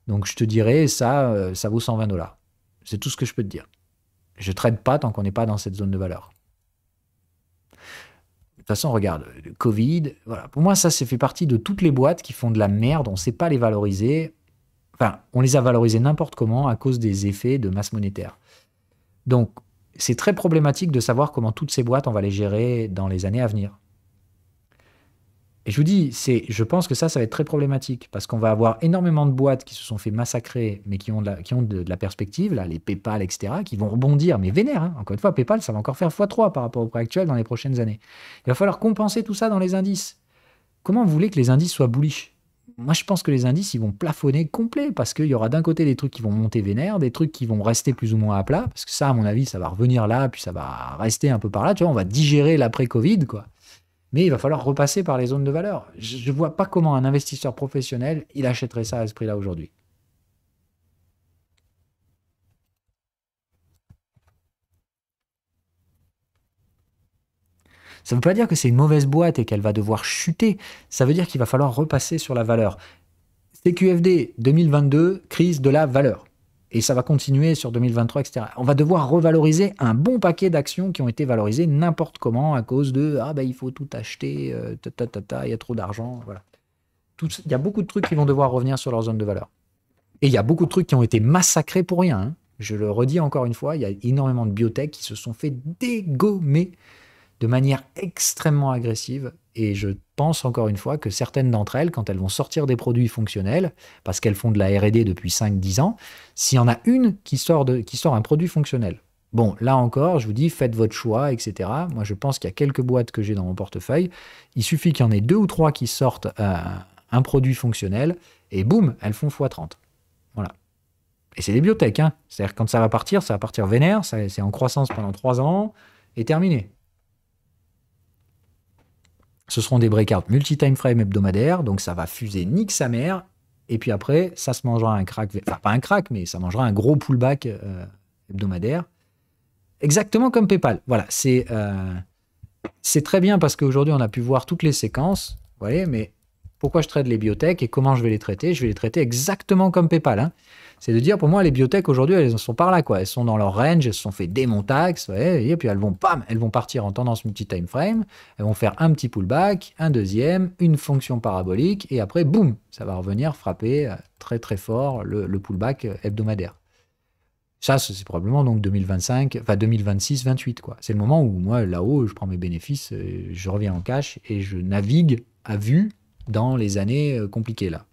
[SPEAKER 1] Donc je te dirais, ça vaut 120 $. C'est tout ce que je peux te dire. Je ne trade pas tant qu'on n'est pas dans cette zone de valeur. De toute façon, regarde, le Covid, voilà. Pour moi, ça fait partie de toutes les boîtes qui font de la merde, on ne sait pas les valoriser. Enfin, on les a valorisées n'importe comment à cause des effets de masse monétaire. Donc, c'est très problématique de savoir comment toutes ces boîtes, on va les gérer dans les années à venir. Et je vous dis, je pense que ça va être très problématique parce qu'on va avoir énormément de boîtes qui se sont fait massacrer, mais qui ont de la perspective, là, les PayPal, etc., qui vont rebondir, mais vénère. Hein. Encore une fois, PayPal, ça va encore faire x3 par rapport au prix actuel dans les prochaines années. Il va falloir compenser tout ça dans les indices. Comment vous voulez que les indices soient bullish? Moi, je pense que les indices, ils vont plafonner complet parce qu'il y aura d'un côté des trucs qui vont monter vénère, des trucs qui vont rester plus ou moins à plat, parce que ça, à mon avis, ça va revenir là, puis ça va rester un peu par là. Tu vois, on va digérer l'après-Covid, quoi. Mais il va falloir repasser par les zones de valeur. Je ne vois pas comment un investisseur professionnel, il achèterait ça à ce prix-là aujourd'hui. Ça ne veut pas dire que c'est une mauvaise boîte et qu'elle va devoir chuter. Ça veut dire qu'il va falloir repasser sur la valeur. CQFD 2022, crise de la valeur. Et ça va continuer sur 2023, etc. On va devoir revaloriser un bon paquet d'actions qui ont été valorisées n'importe comment à cause de « Ah ben il faut tout acheter, il y a trop d'argent. » Voilà. Il y a beaucoup de trucs qui vont devoir revenir sur leur zone de valeur. Et il y a beaucoup de trucs qui ont été massacrés pour rien. Hein. Je le redis encore une fois, il y a énormément de biotech qui se sont fait dégommer de manière extrêmement agressive. Et je pense encore une fois que certaines d'entre elles, quand elles vont sortir des produits fonctionnels, parce qu'elles font de la R&D depuis 5-10 ans, s'il y en a une qui sort un produit fonctionnel, bon, là encore, je vous dis, faites votre choix, etc. Moi, je pense qu'il y a quelques boîtes que j'ai dans mon portefeuille. Il suffit qu'il y en ait 2 ou 3 qui sortent un produit fonctionnel, et boum, elles font x30. Voilà. Et c'est des biotech, hein. C'est-à-dire que quand ça va partir vénère, c'est en croissance pendant 3 ans, et terminé. Ce seront des breakouts multi-time frame hebdomadaires, donc ça va fuser nique sa mère, et puis après, ça se mangera un crack, enfin pas un crack, mais ça mangera un gros pullback hebdomadaire. Exactement comme PayPal. Voilà, c'est très bien parce qu'aujourd'hui, on a pu voir toutes les séquences, vous voyez, mais pourquoi je traite les biotech et comment je vais les traiter? Je vais les traiter exactement comme PayPal. Hein. C'est de dire, pour moi, les biotech aujourd'hui, elles sont par là, quoi. Elles sont dans leur range, elles se sont fait démontax, ouais, et puis elles vont partir en tendance multi-time frame, elles vont faire un petit pullback, un deuxième, une fonction parabolique, et après, boum, ça va revenir frapper très très fort le pullback hebdomadaire. Ça, c'est probablement donc 2025, enfin 2026, 28, quoi. C'est le moment où moi, là-haut, je prends mes bénéfices, je reviens en cash et je navigue à vue dans les années compliquées, là.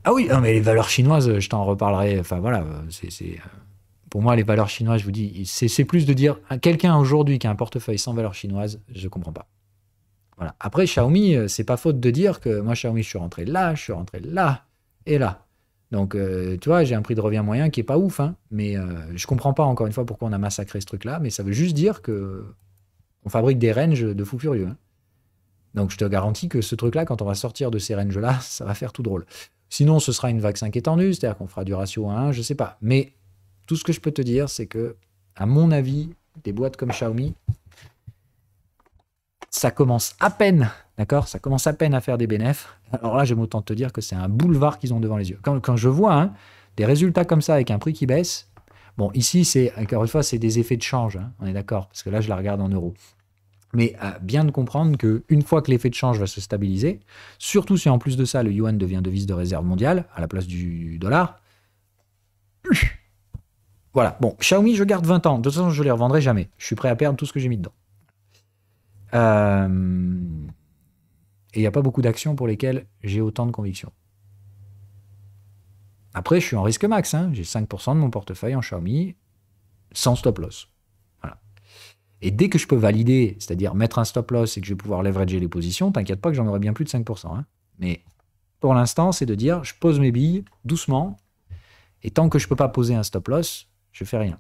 [SPEAKER 1] Ah oui, non, mais les valeurs chinoises, je t'en reparlerai. Enfin voilà, pour moi, les valeurs chinoises, je vous dis, c'est plus de dire quelqu'un aujourd'hui qui a un portefeuille sans valeurs chinoises, je ne comprends pas. Voilà. Après, Xiaomi, c'est pas faute de dire que moi, Xiaomi, je suis rentré là et là. Donc, tu vois, j'ai un prix de revient moyen qui est pas ouf, hein, mais je comprends pas encore une fois pourquoi on a massacré ce truc-là, mais ça veut juste dire que on fabrique des ranges de fous furieux. Hein. Donc, je te garantis que ce truc-là, quand on va sortir de ces ranges-là, ça va faire tout drôle. Sinon, ce sera une vague 5 étendue, c'est-à-dire qu'on fera du ratio à 1, je sais pas. Mais tout ce que je peux te dire, c'est que, à mon avis, des boîtes comme Xiaomi, ça commence à peine, d'accord? Ça commence à peine à faire des bénéfices. Alors là, j'aime autant te dire que c'est un boulevard qu'ils ont devant les yeux. Quand je vois hein, des résultats comme ça avec un prix qui baisse, bon, ici, encore une fois, c'est des effets de change, hein, on est d'accord, parce que là, je la regarde en euros. Mais bien de comprendre qu'une fois que l'effet de change va se stabiliser, surtout si en plus de ça, le yuan devient devise de réserve mondiale à la place du dollar, voilà. Bon, Xiaomi, je garde 20 ans. De toute façon, je ne les revendrai jamais. Je suis prêt à perdre tout ce que j'ai mis dedans. Et il n'y a pas beaucoup d'actions pour lesquelles j'ai autant de conviction. Après, je suis en risque max. Hein. J'ai 5% de mon portefeuille en Xiaomi sans stop loss. Voilà. Et dès que je peux valider, c'est-à-dire mettre un stop loss et que je vais pouvoir leverager les positions, t'inquiète pas que j'en aurai bien plus de 5%. Hein. Mais pour l'instant, c'est de dire, je pose mes billes doucement et tant que je ne peux pas poser un stop loss, je ne fais rien.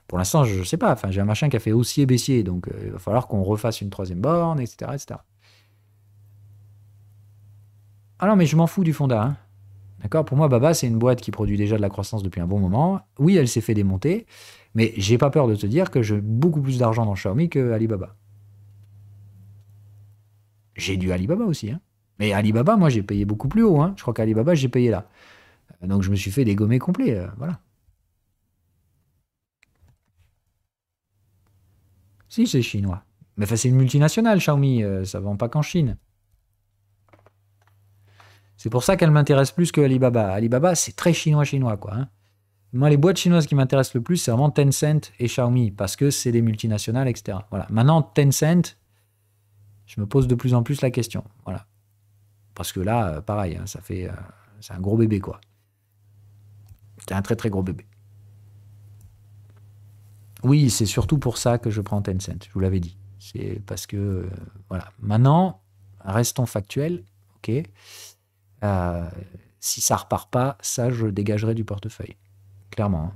[SPEAKER 1] Pour l'instant, je ne sais pas. Enfin, j'ai un machin qui a fait haussier baissier, donc il va falloir qu'on refasse une troisième borne, etc., etc. Ah non, mais je m'en fous du Fonda. Hein. D'accord? Pour moi, Baba, c'est une boîte qui produit déjà de la croissance depuis un bon moment. Oui, elle s'est fait démonter, mais j'ai pas peur de te dire que j'ai beaucoup plus d'argent dans Xiaomi que Alibaba. J'ai du Alibaba aussi, hein. Mais Alibaba, moi, j'ai payé beaucoup plus haut, hein. Je crois qu'Alibaba, j'ai payé là. Donc, je me suis fait dégommer complet, voilà. Si, c'est chinois. Mais enfin, c'est une multinationale, Xiaomi, ça vend pas qu'en Chine. C'est pour ça qu'elle m'intéresse plus que Alibaba. Alibaba, c'est très chinois, quoi, hein. Moi, les boîtes chinoises qui m'intéressent le plus, c'est vraiment Tencent et Xiaomi, parce que c'est des multinationales, etc. Voilà. Maintenant, Tencent, je me pose de plus en plus la question. Voilà. Parce que là, pareil, hein, c'est un gros bébé, quoi. C'est un très très gros bébé. Oui, c'est surtout pour ça que je prends Tencent, je vous l'avais dit. C'est parce que, voilà. Maintenant, restons factuels, ok. Euh, Si ça repart pas, ça, je dégagerai du portefeuille, clairement, hein.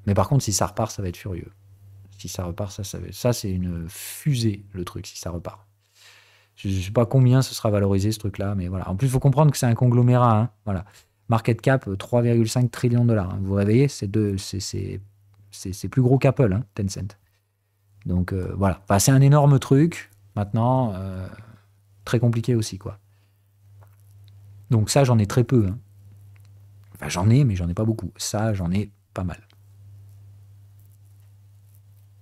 [SPEAKER 1] Mais par contre, si ça repart, ça va être furieux. Si ça repart, ça c'est une fusée, le truc, si ça repart. Je ne sais pas combien ce sera valorisé, ce truc-là, mais voilà. En plus, il faut comprendre que c'est un conglomérat, hein. Voilà. Market cap, 3,5 trillions de dollars, hein. Vous vous réveillez, c'est plus gros qu'Apple, hein, Tencent. Donc, voilà. Enfin, c'est un énorme truc. Maintenant, très compliqué aussi, quoi. Donc ça, j'en ai très peu, hein. Enfin, j'en ai, mais j'en ai pas beaucoup. Ça, j'en ai pas mal.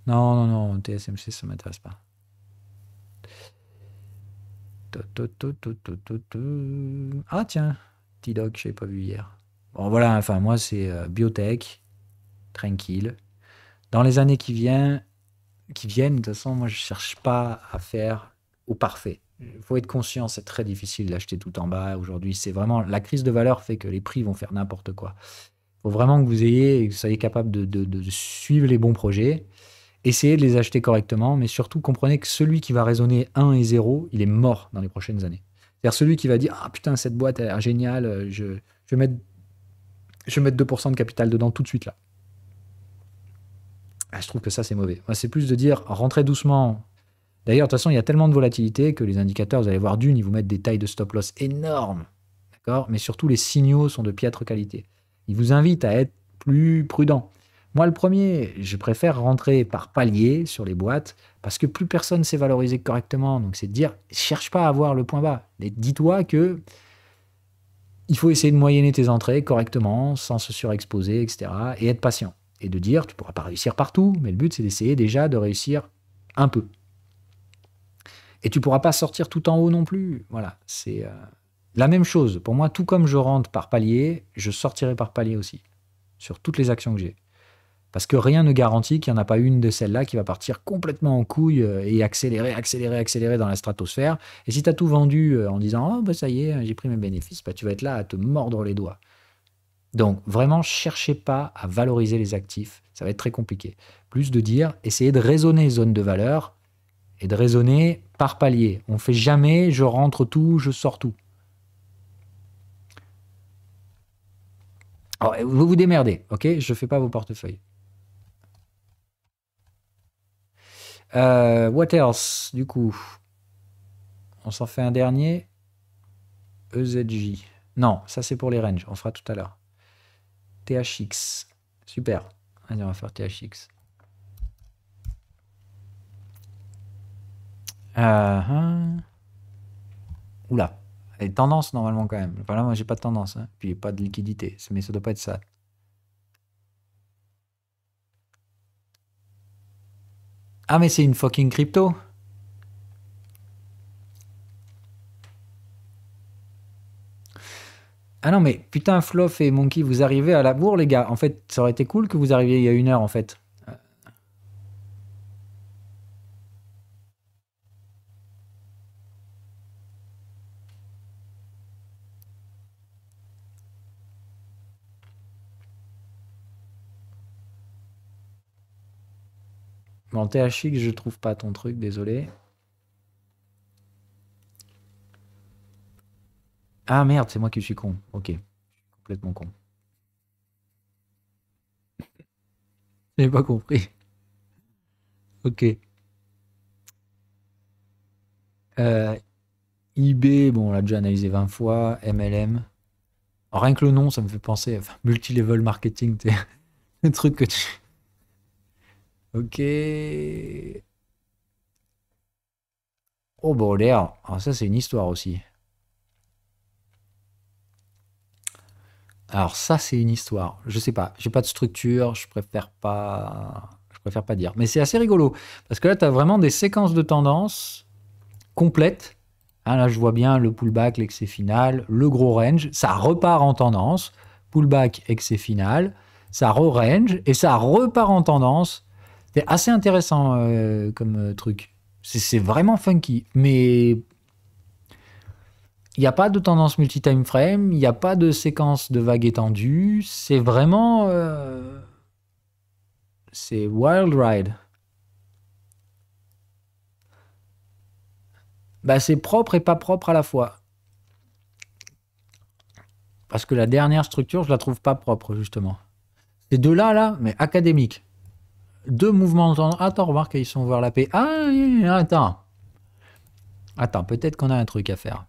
[SPEAKER 1] Non, non, non, TSMC, ça m'intéresse pas. Ah tiens, T-Dog, je n'avais pas vu hier. Bon voilà, enfin moi c'est biotech, tranquille. Dans les années qui viennent, de toute façon, moi je cherche pas à faire au parfait. Il faut être conscient, c'est très difficile d'acheter tout en bas. Aujourd'hui, c'est vraiment la crise de valeur fait que les prix vont faire n'importe quoi. Il faut vraiment que vous soyez capable de suivre les bons projets. Essayez de les acheter correctement, mais surtout comprenez que celui qui va raisonner 1 et 0, il est mort dans les prochaines années. C'est-à-dire celui qui va dire ah putain, cette boîte elle a l'air géniale, je vais mettre 2% de capital dedans tout de suite là. Ah, je trouve que ça c'est mauvais. Moi, c'est plus de dire rentrez doucement. D'ailleurs, de toute façon, il y a tellement de volatilité que les indicateurs, vous allez voir d'une, ils vous mettent des tailles de stop loss énormes. D'accord? Mais surtout, les signaux sont de piètre qualité. Ils vous invitent à être plus prudent. Moi, le premier, je préfère rentrer par palier sur les boîtes parce que plus personne s'est valorisé correctement. Donc, c'est de dire, cherche pas à avoir le point bas. Et dis-toi que il faut essayer de moyenner tes entrées correctement, sans se surexposer, etc. Et être patient. Et de dire, tu ne pourras pas réussir partout, mais le but, c'est d'essayer déjà de réussir un peu. Et tu ne pourras pas sortir tout en haut non plus. Voilà, c'est la même chose. Pour moi, tout comme je rentre par palier, je sortirai par palier aussi, sur toutes les actions que j'ai. Parce que rien ne garantit qu'il n'y en a pas une de celles-là qui va partir complètement en couille et accélérer, accélérer, accélérer dans la stratosphère. Et si tu as tout vendu en disant oh, bah, ça y est, j'ai pris mes bénéfices, bah, tu vas être là à te mordre les doigts. Donc vraiment, cherchez pas à valoriser les actifs. Ça va être très compliqué. Plus de dire, essayez de raisonner les zones de valeur et de raisonner par palier. On ne fait jamais je rentre tout, je sors tout. Alors, vous vous démerdez, ok? Je ne fais pas vos portefeuilles. What else, du coup? On s'en fait un dernier. EZJ. Non, ça c'est pour les ranges. On fera tout à l'heure. THX. Super. Allez, on va faire THX. Oula. Elle est tendance normalement quand même. Enfin là, moi j'ai pas de tendance, hein. Puis pas de liquidité. Mais ça doit pas être ça. Ah, mais c'est une fucking crypto. Ah non, mais putain, Fluff et Monkey, vous arrivez à la bourre, les gars. En fait, ça aurait été cool que vous arriviez il y a 1 heure, en fait. Bon, THX, je trouve pas ton truc, désolé. Ah merde, c'est moi qui suis con. Ok, complètement con. J'ai pas compris. Ok. Euh, IB, bon, on l'a déjà analysé 20 fois. MLM. Rien que le nom, ça me fait penser à multi-level marketing, le truc que tu... Ok. Oh bordel. Alors ça, c'est une histoire aussi. Alors ça, c'est une histoire. Je sais pas. J'ai pas de structure. Je préfère pas. Je préfère pas dire. Mais c'est assez rigolo parce que là, tu as vraiment des séquences de tendances complètes. Hein, là, je vois bien le pullback, l'excès final, le gros range. Ça repart en tendance. Pullback, excès final. Ça re-range et ça repart en tendance. C'est assez intéressant comme truc. C'est vraiment funky. Mais il n'y a pas de tendance multi-time frame, il n'y a pas de séquence de vagues étendues. C'est vraiment... c'est wild ride. Bah, c'est propre et pas propre à la fois. Parce que la dernière structure, je la trouve pas propre, justement. Ces deux-là, là, mais académiques. Deux mouvements de tendance. Attends, remarque, ils sont vers la paix. Ah, attends. Attends, peut-être qu'on a un truc à faire.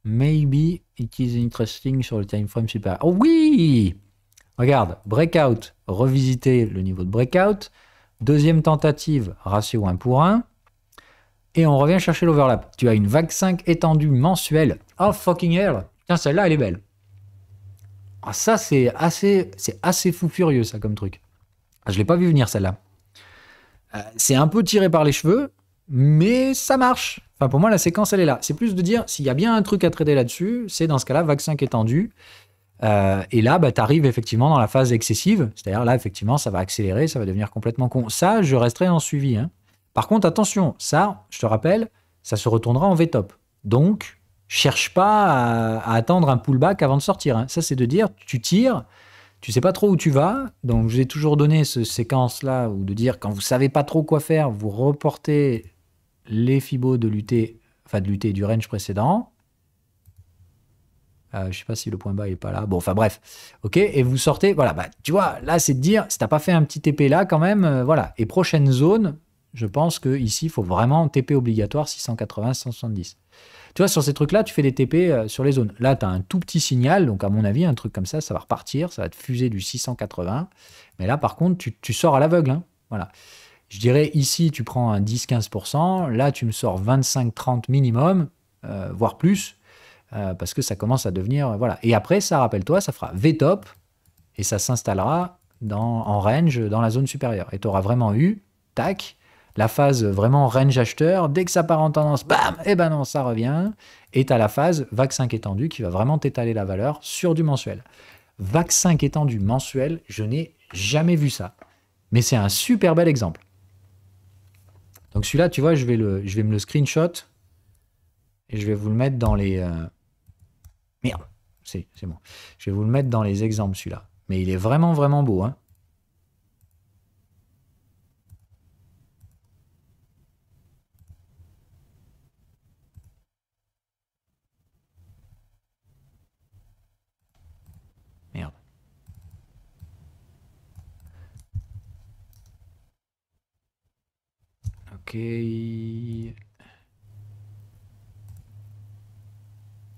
[SPEAKER 1] Maybe it is interesting sur le time frame supérieur. Oh oui! Regarde, breakout, revisiter le niveau de breakout. Deuxième tentative, ratio 1 pour 1. Et on revient chercher l'overlap. Tu as une vague 5 étendue mensuelle. Oh fucking hell! Putain, celle-là, elle est belle. Ah, ça, c'est assez fou furieux, ça, comme truc. Ah, je l'ai pas vu venir, celle-là. C'est un peu tiré par les cheveux, mais ça marche. Enfin, pour moi, la séquence, elle est là. C'est plus de dire, s'il y a bien un truc à trader là-dessus, c'est dans ce cas-là, vague 5 étendue. Et là, bah, tu arrives effectivement dans la phase excessive. C'est-à-dire, là, effectivement, ça va accélérer, ça va devenir complètement con. Ça, je resterai en suivi. Hein. Par contre, attention, ça, je te rappelle, ça se retournera en V-top. Donc, cherche pas à attendre un pullback avant de sortir. Hein. Ça, c'est de dire, tu tires, tu sais pas trop où tu vas. Donc, je vous ai toujours donné ce séquence-là, ou de dire, quand vous savez pas trop quoi faire, vous reportez les fibos de l'UT, enfin de l'UT du range précédent. Je sais pas si le point bas est pas là. Bon, enfin bref. Ok, et vous sortez. Voilà, bah, tu vois, là, c'est de dire, si t'as pas fait un petit TP là, quand même, voilà. Et prochaine zone, je pense que ici, il faut vraiment TP obligatoire 680, 170. Tu vois, sur ces trucs-là, tu fais des TP sur les zones. Là, tu as un tout petit signal, donc à mon avis, un truc comme ça va repartir, ça va te fuser du 680. Mais là, par contre, tu sors à l'aveugle. Hein. Voilà. Je dirais ici, tu prends un 10-15%. Là, tu me sors 25-30 minimum, voire plus. Parce que ça commence à devenir... voilà. Et après, ça, rappelle-toi, ça fera V-top et ça s'installera en range dans la zone supérieure. Et tu auras vraiment eu, tac, la phase vraiment range acheteur. Dès que ça part en tendance, bam, et ben non, ça revient. Et tu as la phase vague 5 étendue qui va vraiment t'étaler la valeur sur du mensuel. Vague 5 étendue mensuel, je n'ai jamais vu ça. Mais c'est un super bel exemple. Donc celui-là, tu vois, je vais me le screenshot et je vais vous le mettre dans les... Merde, c'est bon. Je vais vous le mettre dans les exemples, celui-là. Mais il est vraiment, vraiment beau. Hein. Merde. Ok.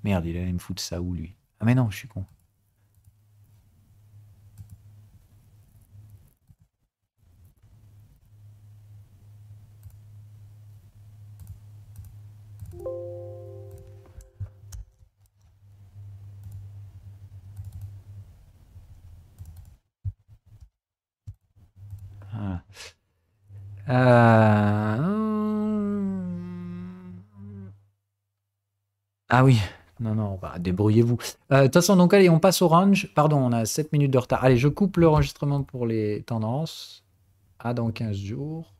[SPEAKER 1] Merde, il allait me foutre ça où, lui? Ah mais non, je suis con. Voilà. Ah oui. Non, non, bah, débrouillez-vous. De toute façon, donc allez, on passe au range. Pardon, on a 7 minutes de retard. Allez, je coupe l'enregistrement pour les tendances. À dans 15 jours.